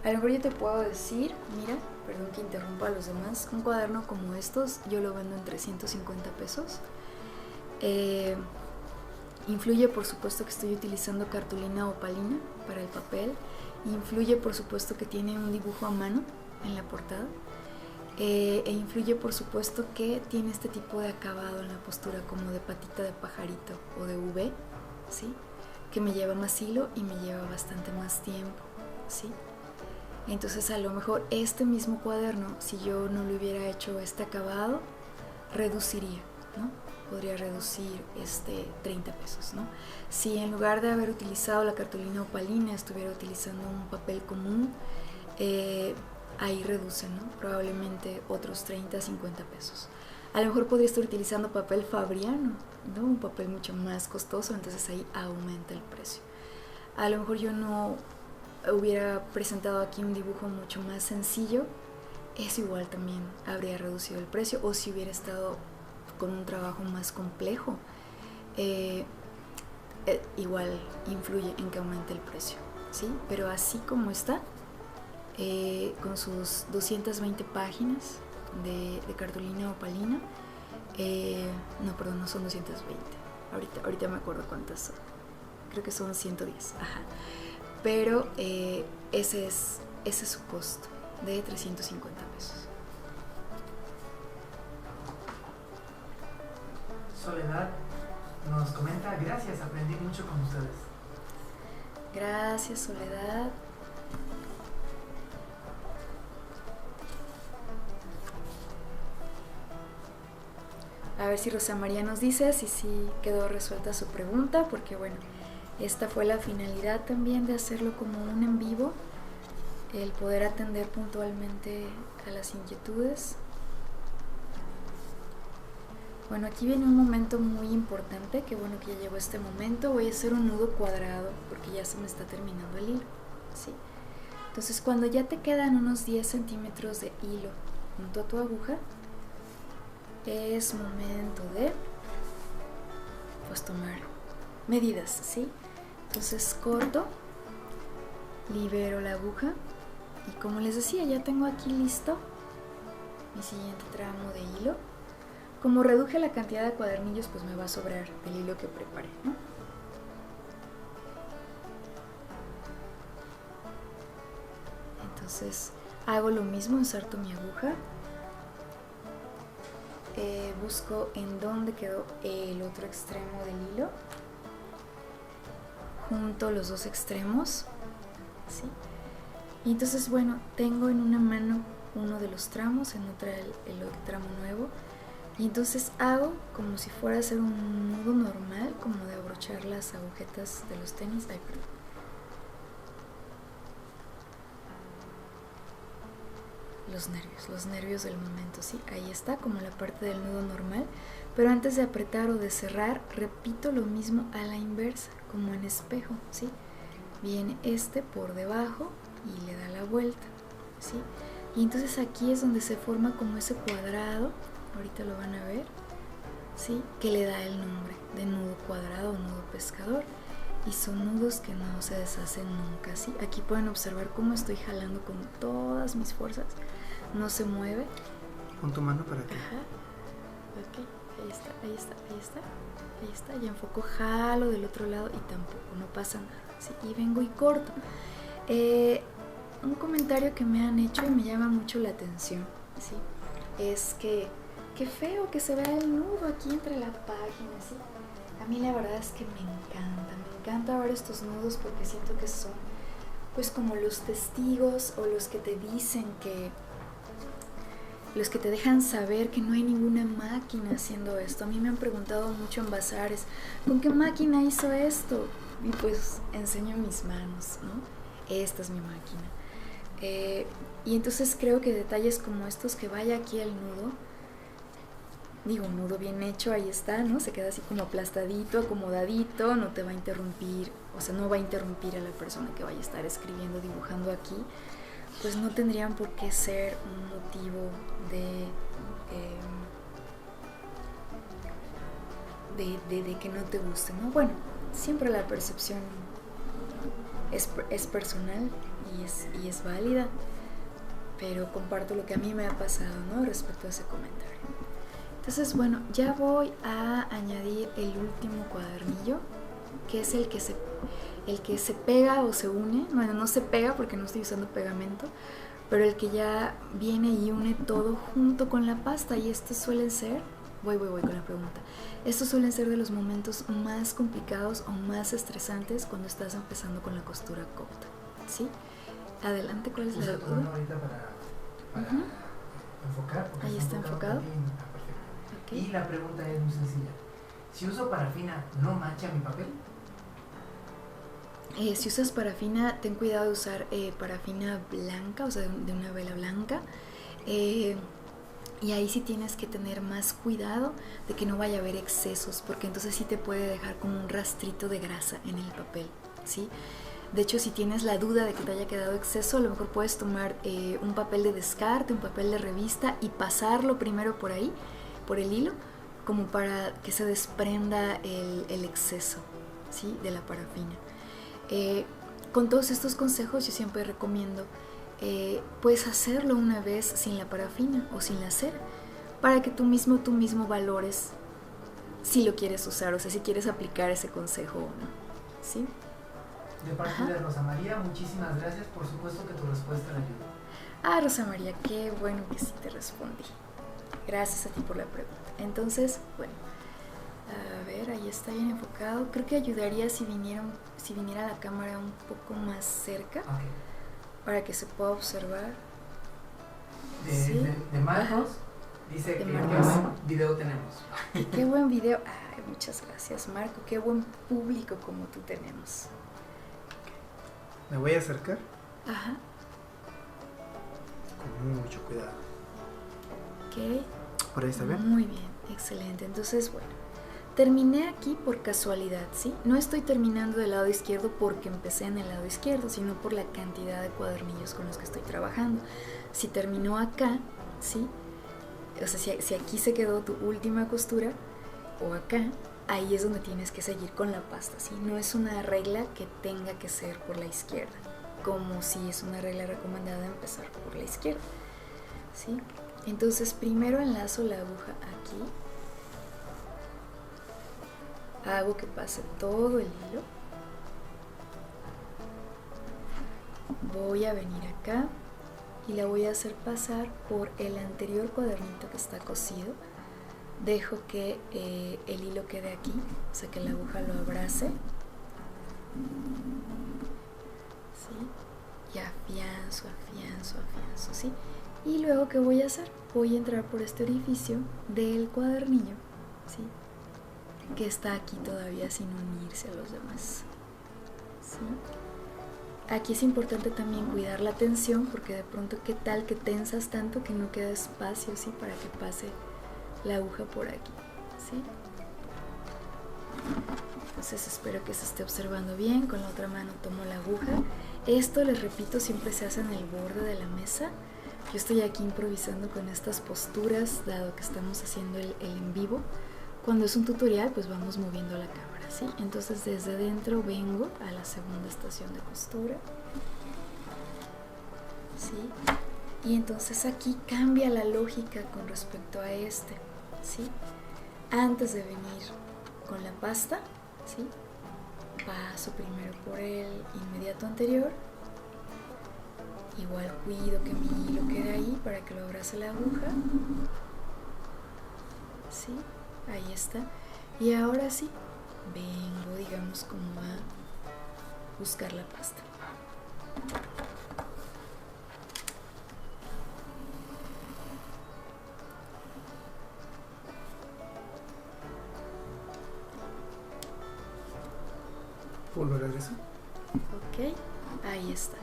A lo mejor yo te puedo decir, mira, perdón que interrumpa a los demás, un cuaderno como estos yo lo vendo en 350 pesos. Influye por supuesto que estoy utilizando cartulina opalina para el papel. Influye por supuesto que tiene un dibujo a mano en la portada. E influye por supuesto que tiene este tipo de acabado en la postura, como de patita de pajarito o de V, ¿sí? Que me lleva más hilo y me lleva bastante más tiempo, ¿sí? Entonces a lo mejor este mismo cuaderno, si yo no le hubiera hecho este acabado, reduciría, ¿no? Podría reducir 30 pesos, ¿no? Si en lugar de haber utilizado la cartulina opalina estuviera utilizando un papel común, ahí reduce, ¿no? Probablemente otros 30, 50 pesos. A lo mejor podría estar utilizando papel fabriano, ¿no? Un papel mucho más costoso, entonces ahí aumenta el precio. A lo mejor yo no hubiera presentado aquí un dibujo mucho más sencillo, eso igual también habría reducido el precio. O si hubiera estado con un trabajo más complejo, igual influye en que aumente el precio, ¿sí? Pero así como está, con sus 220 páginas de cartulina opalina, no son 220, ahorita me acuerdo cuántas son, creo que son 110, ajá. Pero ese es su costo, de 350 pesos. Soledad nos comenta, gracias, aprendí mucho con ustedes. Gracias, Soledad. A ver si Rosa María nos dice si quedó resuelta su pregunta, porque bueno, esta fue la finalidad también de hacerlo como un en vivo, el poder atender puntualmente a las inquietudes. Bueno, aquí viene un momento muy importante, qué bueno que ya llegó este momento. Voy a hacer un nudo cuadrado porque ya se me está terminando el hilo, ¿sí? Entonces cuando ya te quedan unos 10 centímetros de hilo junto a tu aguja, es momento de pues tomar medidas, ¿sí? Entonces corto, libero la aguja y como les decía, ya tengo aquí listo mi siguiente tramo de hilo. Como reduje la cantidad de cuadernillos, pues me va a sobrar el hilo que preparé, ¿no? Entonces hago lo mismo, inserto mi aguja, busco en dónde quedó el otro extremo del hilo, junto los dos extremos, ¿sí? Y entonces, bueno, tengo en una mano uno de los tramos, en otra el tramo nuevo. Y entonces hago como si fuera a hacer un nudo normal, como de abrochar las agujetas de los tenis. Ay, perdón. Los nervios del momento, ¿sí? Ahí está, como la parte del nudo normal. Pero antes de apretar o de cerrar, repito lo mismo a la inversa, como en espejo, ¿sí? Viene por debajo y le da la vuelta, ¿sí? Y entonces aquí es donde se forma como ese cuadrado, ahorita lo van a ver, ¿sí? Que le da el nombre de nudo cuadrado o nudo pescador. Y son nudos que no se deshacen nunca, ¿sí? Aquí pueden observar cómo estoy jalando con todas mis fuerzas. No se mueve. Con tu mano para acá. Ajá. Ok, ahí está. Ya enfoco, jalo del otro lado y tampoco, no pasa nada, ¿sí? Y vengo y corto. Un comentario que me han hecho y me llama mucho la atención, ¿sí? Es que qué feo que se vea el nudo aquí entre la página, ¿sí? A mí la verdad es que me encanta ver estos nudos porque siento que son pues como los testigos o los que te dicen que, los que te dejan saber que no hay ninguna máquina haciendo esto. A mí me han preguntado mucho en bazares, ¿con qué máquina hizo esto? Y pues enseño mis manos, ¿no? Esta es mi máquina. Y entonces creo que detalles como estos, que vaya aquí el nudo, digo, un nudo bien hecho, ahí está, ¿no? Se queda así como aplastadito, acomodadito, no te va a interrumpir, o sea, no va a interrumpir a la persona que vaya a estar escribiendo, dibujando aquí. Pues no tendrían por qué ser un motivo de que no te guste, ¿no? Bueno, siempre la percepción es personal y es válida, pero comparto lo que a mí me ha pasado, ¿no? Respecto a ese comentario. Entonces, bueno, ya voy a añadir el último cuadernillo, que es el que se pega o se une. Bueno, no se pega porque no estoy usando pegamento, pero el que ya viene y une todo junto con la pasta. Y estos suelen ser, voy con la pregunta, estos suelen ser de los momentos más complicados o más estresantes cuando estás empezando con la costura corta, ¿sí? Adelante, ¿cuál es la duda? Ahorita para enfocar. Ahí está enfocado. Okay. Y la pregunta es muy sencilla. Si uso parafina, ¿no mancha mi papel? Si usas parafina, ten cuidado de usar parafina blanca, o sea, de una vela blanca. Y ahí sí tienes que tener más cuidado de que no vaya a haber excesos, porque entonces sí te puede dejar como un rastrito de grasa en el papel, ¿sí? De hecho, si tienes la duda de que te haya quedado exceso, a lo mejor puedes tomar un papel de descarte, un papel de revista y pasarlo primero por ahí, por el hilo, como para que se desprenda el exceso, ¿sí? De la parafina. Con todos estos consejos yo siempre recomiendo puedes hacerlo una vez sin la parafina o sin la cera, para que tú mismo valores si lo quieres usar, o sea, si quieres aplicar ese consejo o no, ¿sí? De parte de Rosa María, muchísimas gracias, por supuesto que tu respuesta la ayuda. Rosa María, qué bueno que sí te respondí. Gracias a ti por la pregunta. Entonces, bueno, a ver, ahí está bien enfocado. Creo que ayudaría si viniera la cámara un poco más cerca, para que se pueda observar. De Marcos, dice que qué buen video tenemos. Qué buen video. Ay, muchas gracias, Marco. Qué buen público como tú tenemos. Me voy a acercar. Ajá. Con mucho cuidado. Ok. ¿Por ahí está bien? Muy bien, excelente. Entonces, bueno, terminé aquí por casualidad, ¿sí? No estoy terminando del lado izquierdo porque empecé en el lado izquierdo, sino por la cantidad de cuadernillos con los que estoy trabajando. Si terminó acá, ¿sí? O sea, si aquí se quedó tu última costura, o acá, ahí es donde tienes que seguir con la pasta, ¿sí? No es una regla que tenga que ser por la izquierda, como si es una regla recomendada empezar por la izquierda, ¿sí? Entonces primero enlazo la aguja aquí, hago que pase todo el hilo, voy a venir acá y la voy a hacer pasar por el anterior cuadernito que está cosido, dejo que el hilo quede aquí, o sea que la aguja lo abrace, ¿sí? Y afianzo, ¿sí? Y luego, ¿qué voy a hacer? Voy a entrar por este orificio del cuadernillo, ¿sí? Que está aquí todavía sin unirse a los demás, ¿sí? Aquí es importante también cuidar la tensión, porque de pronto, ¿qué tal que tensas tanto que no queda espacio, ¿sí? Para que pase la aguja por aquí, ¿sí? Entonces espero que se esté observando bien. Con la otra mano tomo la aguja. Esto, les repito, siempre se hace en el borde de la mesa. Yo estoy aquí improvisando con estas posturas, dado que estamos haciendo el en vivo. Cuando es un tutorial, pues vamos moviendo la cámara, ¿sí? Entonces desde dentro vengo a la segunda estación de costura, ¿sí? Y entonces aquí cambia la lógica con respecto a este, ¿sí? Antes de venir con la pasta, ¿sí? Paso primero por el inmediato anterior. Igual cuido que mi hilo quede ahí para que lo abrace la aguja, ¿sí? Ahí está. Y ahora sí, vengo, digamos, como a buscar la pasta. ¿Volver a eso? Ok, ahí está.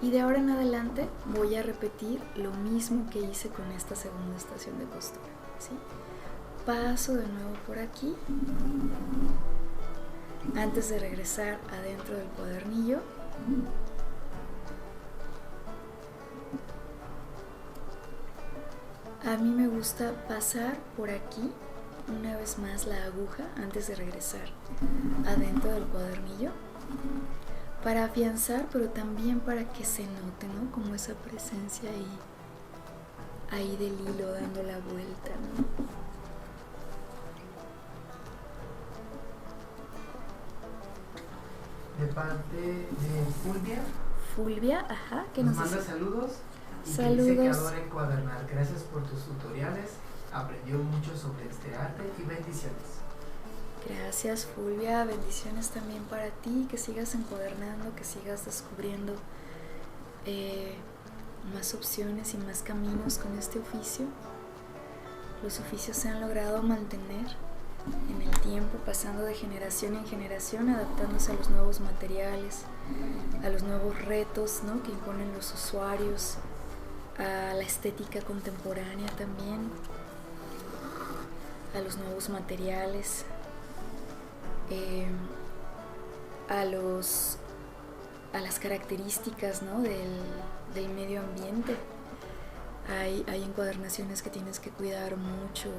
Y de ahora en adelante voy a repetir lo mismo que hice con esta segunda estación de costura, ¿sí? Paso de nuevo por aquí antes de regresar adentro del cuadernillo. A mí me gusta pasar por aquí una vez más la aguja antes de regresar adentro del cuadernillo, para afianzar, pero también para que se note, ¿no? Como esa presencia ahí del hilo dando la vuelta, ¿no? De parte de Fulvia. Fulvia, ajá, que nos manda saludos y saludos. Que dice que adora encuadernar. Gracias por tus tutoriales, aprendió mucho sobre este arte y bendiciones. Gracias, Fulvia, bendiciones también para ti, que sigas encuadernando, que sigas descubriendo más opciones y más caminos con este oficio. Los oficios se han logrado mantener en el tiempo, pasando de generación en generación, adaptándose a los nuevos materiales, a los nuevos retos, ¿no? Que imponen los usuarios, a la estética contemporánea también, a los nuevos materiales, a las características, ¿no? del medio ambiente. Hay encuadernaciones que tienes que cuidar mucho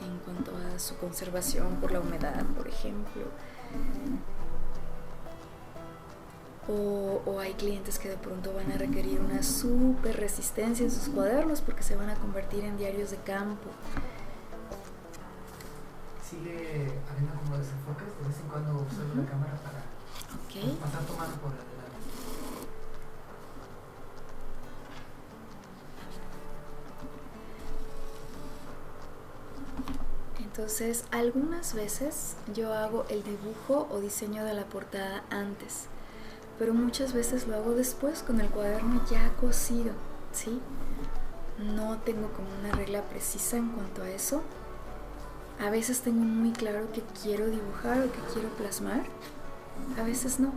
en cuanto a su conservación por la humedad, por ejemplo. O hay clientes que de pronto van a requerir una súper resistencia en sus cuadernos porque se van a convertir en diarios de campo. Sigue habiendo como desenfoques, de vez en cuando observo la cámara para pasar tomando por adelante. Entonces, algunas veces yo hago el dibujo o diseño de la portada antes, pero muchas veces lo hago después con el cuaderno ya cosido, ¿sí? No tengo como una regla precisa en cuanto a eso. A veces tengo muy claro que quiero dibujar o que quiero plasmar, a veces no.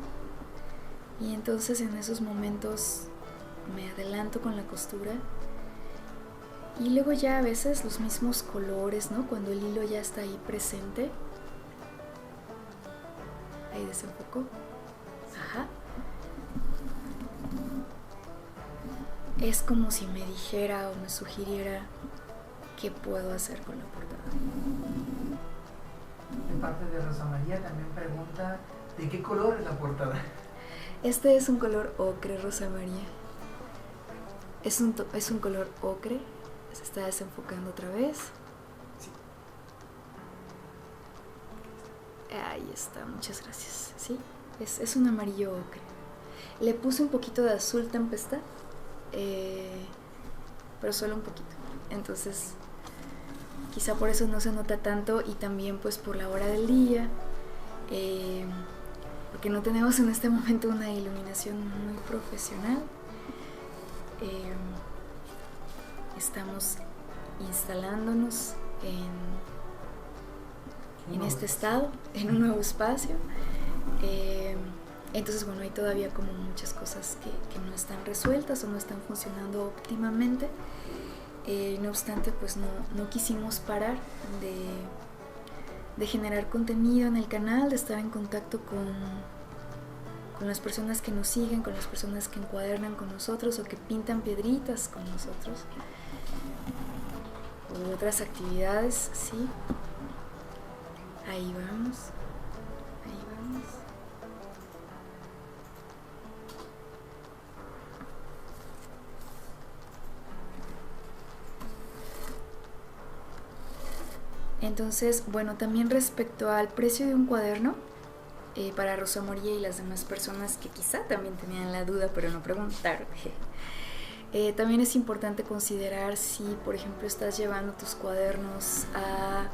Y entonces en esos momentos me adelanto con la costura. Y luego ya a veces los mismos colores, ¿no? Cuando el hilo ya está ahí presente. Ahí desenfocó. Ajá. Es como si me dijera o me sugiriera qué puedo hacer con la portada. De parte de Rosa María también pregunta ¿de qué color es la portada? Este es un color ocre, Rosa María. Es un color ocre. Se está desenfocando otra vez. Sí. Ahí está, muchas gracias. ¿Sí? Es un amarillo ocre. Le puse un poquito de azul tempestad, pero solo un poquito. Entonces, quizá por eso no se nota tanto, y también pues por la hora del día, porque no tenemos en este momento una iluminación muy profesional. estamos instalándonos en este estado, en un nuevo espacio. Entonces, bueno, hay todavía como muchas cosas que no están resueltas o no están funcionando óptimamente. No obstante, pues no quisimos parar de generar contenido en el canal, de estar en contacto con las personas que nos siguen, con las personas que encuadernan con nosotros o que pintan piedritas con nosotros, o otras actividades, sí. Ahí vamos. Entonces, bueno, también respecto al precio de un cuaderno, para Rosa María y las demás personas que quizá también tenían la duda pero no preguntaron, también es importante considerar si, por ejemplo, estás llevando tus cuadernos a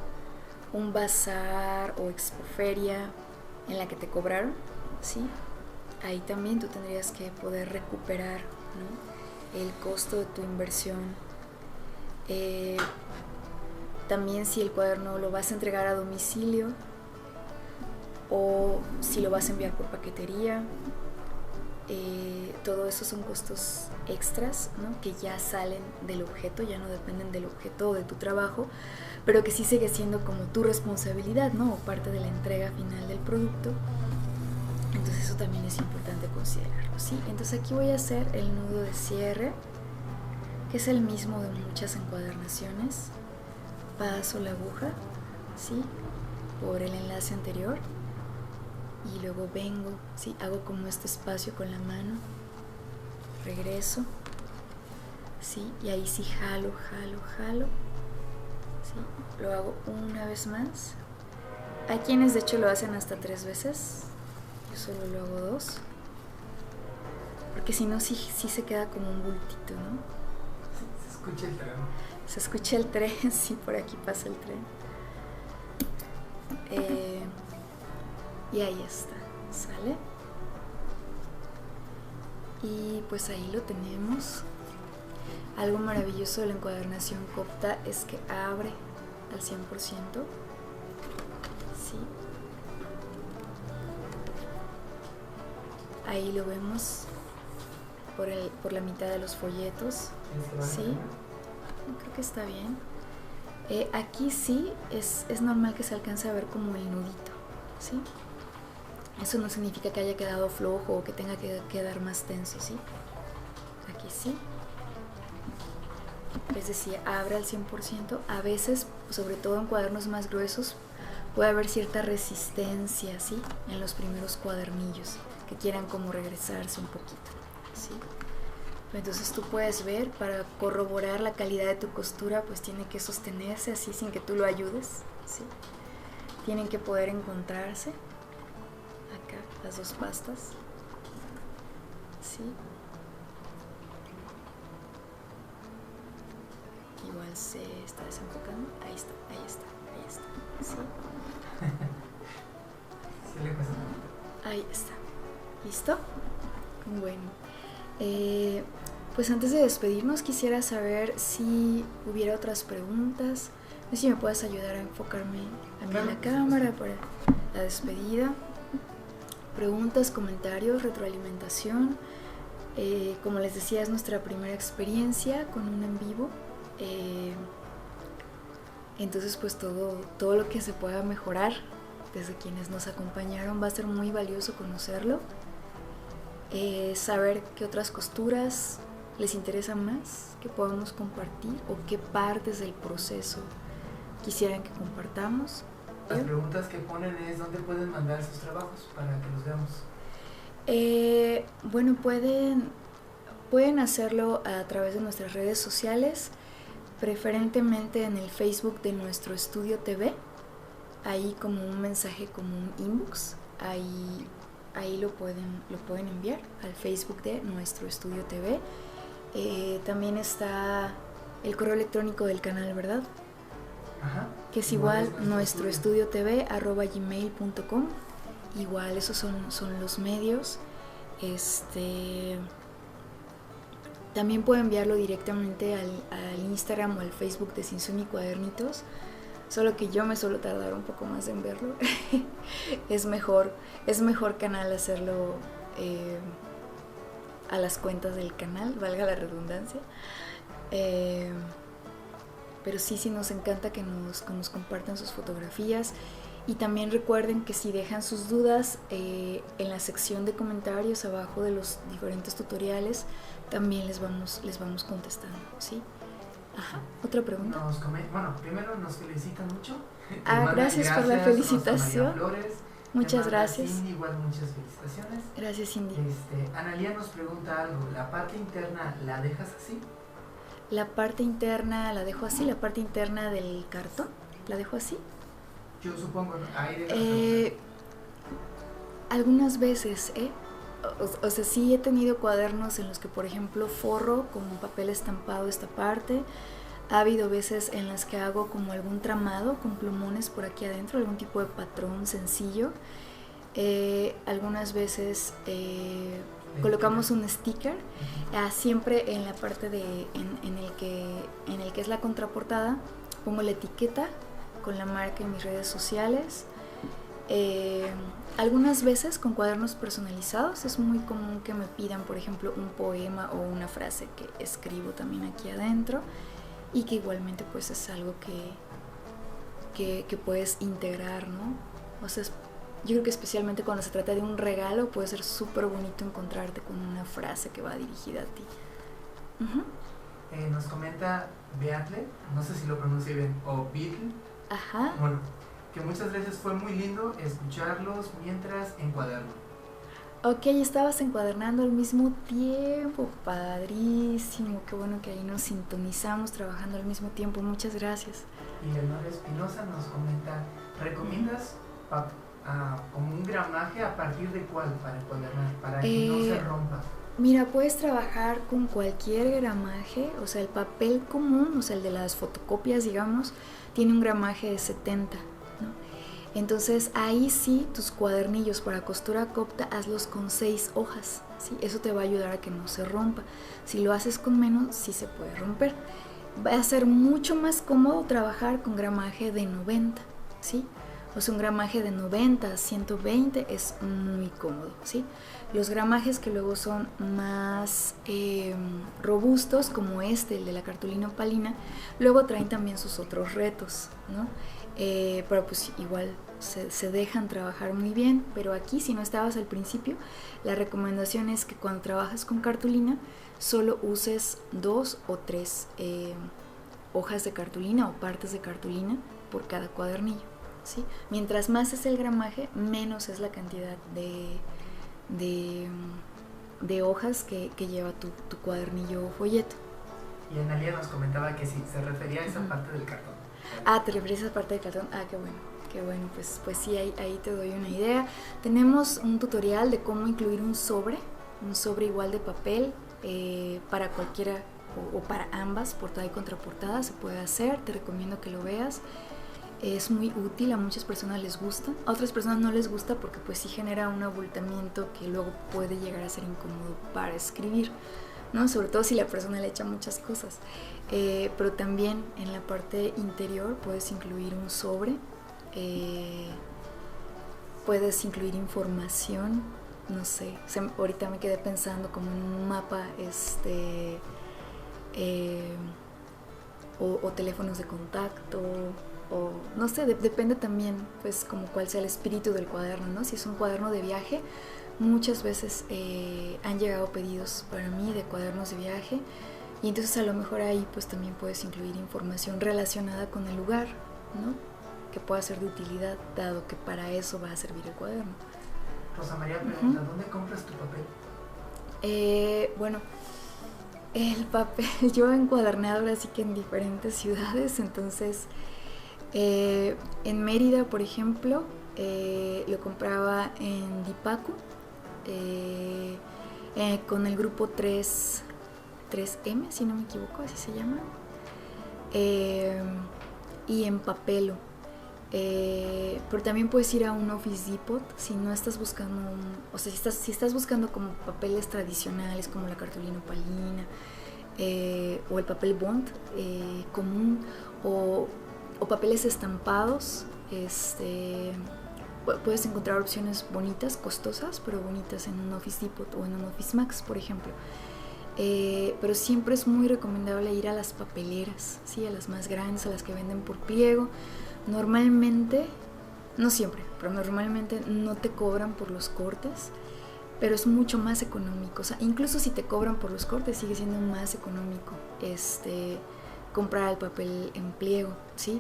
un bazar o expoferia en la que te cobraron, ¿sí? Ahí también tú tendrías que poder recuperar, ¿no?, el costo de tu inversión. También si el cuaderno lo vas a entregar a domicilio o si lo vas a enviar por paquetería, todo eso son costos extras, ¿no?, que ya salen del objeto, ya no dependen del objeto o de tu trabajo, pero que sí sigue siendo como tu responsabilidad, ¿no?, o parte de la entrega final del producto. Entonces eso también es importante considerarlo, ¿sí? Entonces aquí voy a hacer el nudo de cierre, que es el mismo de muchas encuadernaciones. Paso la aguja, ¿sí?, por el enlace anterior y luego vengo, ¿sí?, hago como este espacio con la mano, regreso, ¿sí?, y ahí sí jalo, ¿sí?, lo hago una vez más. Hay quienes de hecho lo hacen hasta 3 veces, yo solo lo hago 2, porque si no sí se queda como un bultito, ¿no? Se escucha el tren. Se escucha el tren, sí, por aquí pasa el tren. Y ahí está, ¿sale? Y pues ahí lo tenemos. Algo maravilloso de la encuadernación Copta es que abre al 100%, ¿sí? Ahí lo vemos por la mitad de los folletos, ¿sí? Creo que está bien. Aquí sí es normal que se alcance a ver como el nudito, ¿sí? Eso no significa que haya quedado flojo o que tenga que quedar más tenso, ¿sí? Aquí sí. Es decir, abre al 100%. A veces, sobre todo en cuadernos más gruesos, puede haber cierta resistencia, ¿sí?, en los primeros cuadernillos, que quieran como regresarse un poquito, ¿sí? Entonces tú puedes ver, para corroborar la calidad de tu costura, pues tiene que sostenerse así sin que tú lo ayudes, ¿sí? Tienen que poder encontrarse acá las dos pastas, ¿sí? Igual se está desenfocando. Ahí está, ¿sí? Sí, le pasa. Ahí está. ¿Listo? Bueno. Pues antes de despedirnos quisiera saber si hubiera otras preguntas. No sé si me puedes ayudar a enfocarme a mí en la cámara para la despedida. Preguntas, comentarios, retroalimentación. Como les decía, es nuestra primera experiencia con un en vivo. Entonces pues todo lo que se pueda mejorar desde quienes nos acompañaron va a ser muy valioso conocerlo. Saber qué otras costuras les interesan más, que podamos compartir, o qué partes del proceso quisieran que compartamos. Las preguntas que ponen es dónde pueden mandar sus trabajos para que los veamos. Bueno, pueden hacerlo a través de nuestras redes sociales, preferentemente en el Facebook de Nuestro Estudio TV, ahí como un mensaje, como un inbox, ahí lo pueden enviar al Facebook de Nuestro Estudio TV. También está el correo electrónico del canal, ¿verdad? Ajá. Que es igual nuestroestudiotv@gmail.com. Igual esos son los medios. También puedo enviarlo directamente al Instagram o al Facebook de Sinsumi Cuadernitos, solo que yo me suelo tardar un poco más en verlo. es mejor canal hacerlo a las cuentas del canal, valga la redundancia. Pero sí nos encanta que nos compartan sus fotografías. Y también recuerden que si dejan sus dudas en la sección de comentarios abajo de los diferentes tutoriales, también les vamos contestando, ¿sí? Ajá, ¿otra pregunta? Bueno, primero nos felicitan mucho. Gracias por la felicitación. Flores, muchas gracias. Cindy, igual muchas felicitaciones. Gracias, Cindy. Analía nos pregunta algo, ¿la parte interna la dejas así? La parte interna la dejo así, la parte interna del cartón, ¿la dejo así? Yo supongo, ahí algunas veces, o sea, sí he tenido cuadernos en los que, por ejemplo, forro con papel estampado esta parte. Ha habido veces en las que hago como algún tramado con plumones por aquí adentro, algún tipo de patrón sencillo. Algunas veces colocamos un sticker, siempre en la parte en el que es la contraportada, pongo la etiqueta con la marca en mis redes sociales. Algunas veces con cuadernos personalizados es muy común que me pidan, por ejemplo, un poema o una frase que escribo también aquí adentro, y que igualmente pues es algo que puedes integrar, ¿no? O sea, yo creo que especialmente cuando se trata de un regalo puede ser súper bonito encontrarte con una frase que va dirigida a ti. Nos comenta Beatle, no sé si lo pronuncie bien, o Beatle. Ajá. Bueno, que muchas veces fue muy lindo escucharlos mientras encuaderno. Ok, estabas encuadernando al mismo tiempo, padrísimo, qué bueno que ahí nos sintonizamos trabajando al mismo tiempo, muchas gracias. Y Leonor Espinosa nos comenta, ¿recomiendas como un gramaje a partir de cuál para encuadernar, para que no se rompa? Mira, puedes trabajar con cualquier gramaje, o sea, el papel común, o sea, el de las fotocopias, digamos, tiene un gramaje de 70, ¿no? Entonces ahí sí, tus cuadernillos para costura copta, hazlos con 6 hojas, ¿sí? Eso te va a ayudar a que no se rompa. Si lo haces con menos, sí se puede romper. Va a ser mucho más cómodo trabajar con gramaje de 90, ¿sí? O sea, un gramaje de 90 a 120 es muy cómodo, ¿sí? Los gramajes que luego son más robustos, como el de la cartulina opalina, luego traen también sus otros retos, ¿no? Pero pues igual se dejan trabajar muy bien, pero aquí, si no estabas al principio, la recomendación es que cuando trabajas con cartulina solo uses 2 o 3 hojas de cartulina o partes de cartulina por cada cuadernillo, ¿sí? Mientras más es el gramaje, menos es la cantidad de hojas que lleva tu cuadernillo o folleto. Y Analia nos comentaba que sí, se refería a esa parte del cartón. ¿Te refieres a esa parte del cartón? Qué bueno, pues sí, ahí te doy una idea. Tenemos un tutorial de cómo incluir un sobre igual de papel para cualquiera o para ambas, portada y contraportada, se puede hacer, te recomiendo que lo veas. Es muy útil, a muchas personas les gusta, a otras personas no les gusta porque pues sí genera un abultamiento que luego puede llegar a ser incómodo para escribir, ¿no? Sobre todo si la persona le echa muchas cosas. Pero también en la parte interior puedes incluir un sobre, puedes incluir información, no sé, ahorita me quedé pensando como en un mapa, o teléfonos de contacto, o no sé, depende también pues como cuál sea el espíritu del cuaderno, ¿no? Si es un cuaderno de viaje, muchas veces han llegado pedidos para mí de cuadernos de viaje, y entonces a lo mejor ahí pues también puedes incluir información relacionada con el lugar, ¿no? Que pueda ser de utilidad, dado que para eso va a servir el cuaderno. Rosa María pregunta, ¿dónde compras tu papel? Bueno, el papel, yo he encuadernado ahora sí que en diferentes ciudades, entonces en Mérida, por ejemplo, lo compraba en Dipacu, con el grupo 3M, si no me equivoco, así se llama, y en Papelo. Pero también puedes ir a un Office Depot si no estás buscando si estás buscando como papeles tradicionales como la cartulina opalina o el papel bond común o papeles estampados. Puedes encontrar opciones bonitas, costosas, pero bonitas en un Office Depot o en un Office Max, por ejemplo. Pero siempre es muy recomendable ir a las papeleras, ¿sí? A las más grandes, a las que venden por pliego. Normalmente, no siempre, pero normalmente no te cobran por los cortes, pero es mucho más económico. O sea, incluso si te cobran por los cortes, sigue siendo más económico comprar el papel en pliego, ¿sí?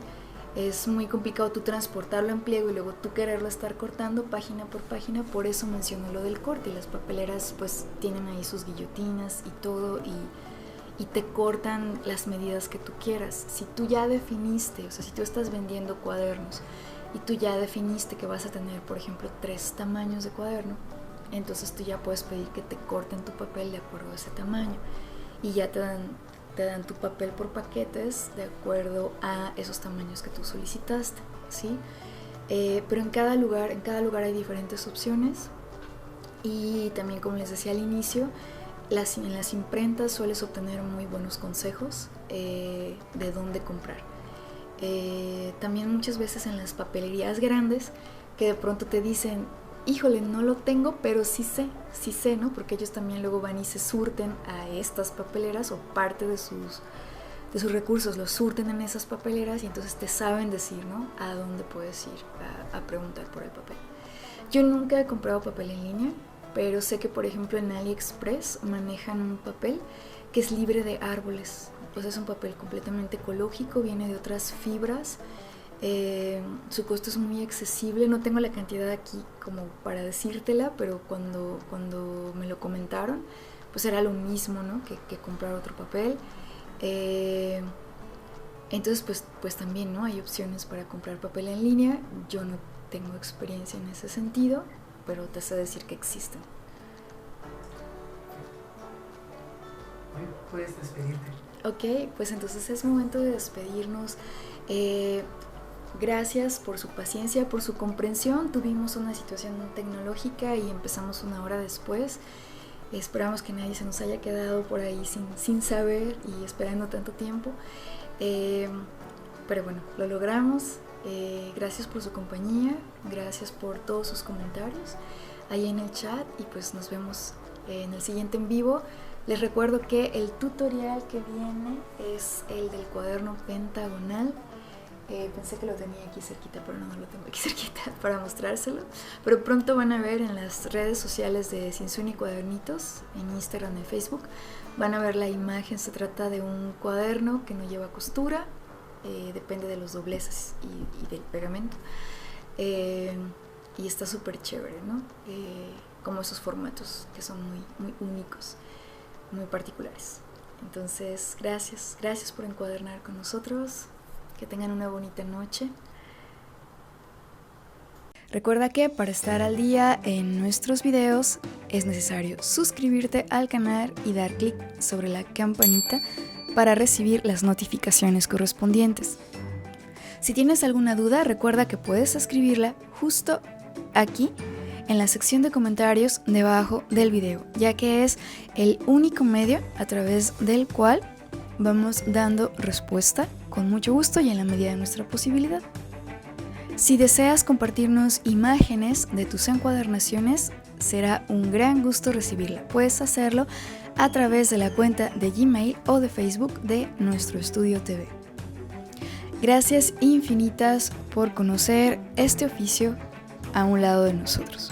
Es muy complicado tú transportarlo en pliego y luego tú quererlo estar cortando página por página. Por eso menciono lo del corte. Y las papeleras pues tienen ahí sus guillotinas y todo y te cortan las medidas que tú quieras. Si tú ya definiste, o sea, si tú estás vendiendo cuadernos y tú ya definiste que vas a tener, por ejemplo, 3 tamaños de cuaderno, entonces tú ya puedes pedir que te corten tu papel de acuerdo a ese tamaño y ya te dan tu papel por paquetes de acuerdo a esos tamaños que tú solicitaste, ¿sí? Pero en cada lugar hay diferentes opciones y también, como les decía al inicio, en las imprentas sueles obtener muy buenos consejos de dónde comprar. También muchas veces en las papelerías grandes que de pronto te dicen, híjole, no lo tengo, pero sí sé, ¿no? Porque ellos también luego van y se surten a estas papeleras o parte de sus recursos los surten en esas papeleras y entonces te saben decir, ¿no? A dónde puedes ir a preguntar por el papel. Yo nunca he comprado papel en línea, pero sé que, por ejemplo, en AliExpress manejan un papel que es libre de árboles. Pues es un papel completamente ecológico, viene de otras fibras. Su costo es muy accesible. No tengo la cantidad aquí como para decírtela, pero cuando me lo comentaron, pues era lo mismo, ¿no? que comprar otro papel. Entonces pues también, ¿no? Hay opciones para comprar papel en línea. Yo no tengo experiencia en ese sentido, pero te sé decir que existen. Puedes despedirte. Ok, pues entonces es momento de despedirnos. Gracias por su paciencia, por su comprensión. Tuvimos una situación tecnológica y empezamos una hora después. Esperamos que nadie se nos haya quedado por ahí sin saber y esperando tanto tiempo. Pero bueno, lo logramos. Gracias por su compañía, gracias por todos sus comentarios ahí en el chat y pues nos vemos en el siguiente en vivo. Les recuerdo que el tutorial que viene es el del cuaderno pentagonal. Pensé que lo tenía aquí cerquita, pero no lo tengo aquí cerquita para mostrárselo. Pero pronto van a ver en las redes sociales de Sinsuini Cuadernitos, en Instagram y Facebook, van a ver la imagen. Se trata de un cuaderno que no lleva costura, depende de los dobleces y del pegamento. Y está súper chévere, ¿no? Como esos formatos que son muy, muy únicos, muy particulares. Entonces, gracias por encuadernar con nosotros. Que tengan una bonita noche. Recuerda que para estar al día en nuestros videos es necesario suscribirte al canal y dar clic sobre la campanita para recibir las notificaciones correspondientes. Si tienes alguna duda, recuerda que puedes escribirla justo aquí en la sección de comentarios debajo del video, ya que es el único medio a través del cual vamos dando respuesta con mucho gusto y en la medida de nuestra posibilidad. Si deseas compartirnos imágenes de tus encuadernaciones, será un gran gusto recibirla. Puedes hacerlo a través de la cuenta de Gmail o de Facebook de Nuestro Estudio TV. Gracias infinitas por conocer este oficio a un lado de nosotros.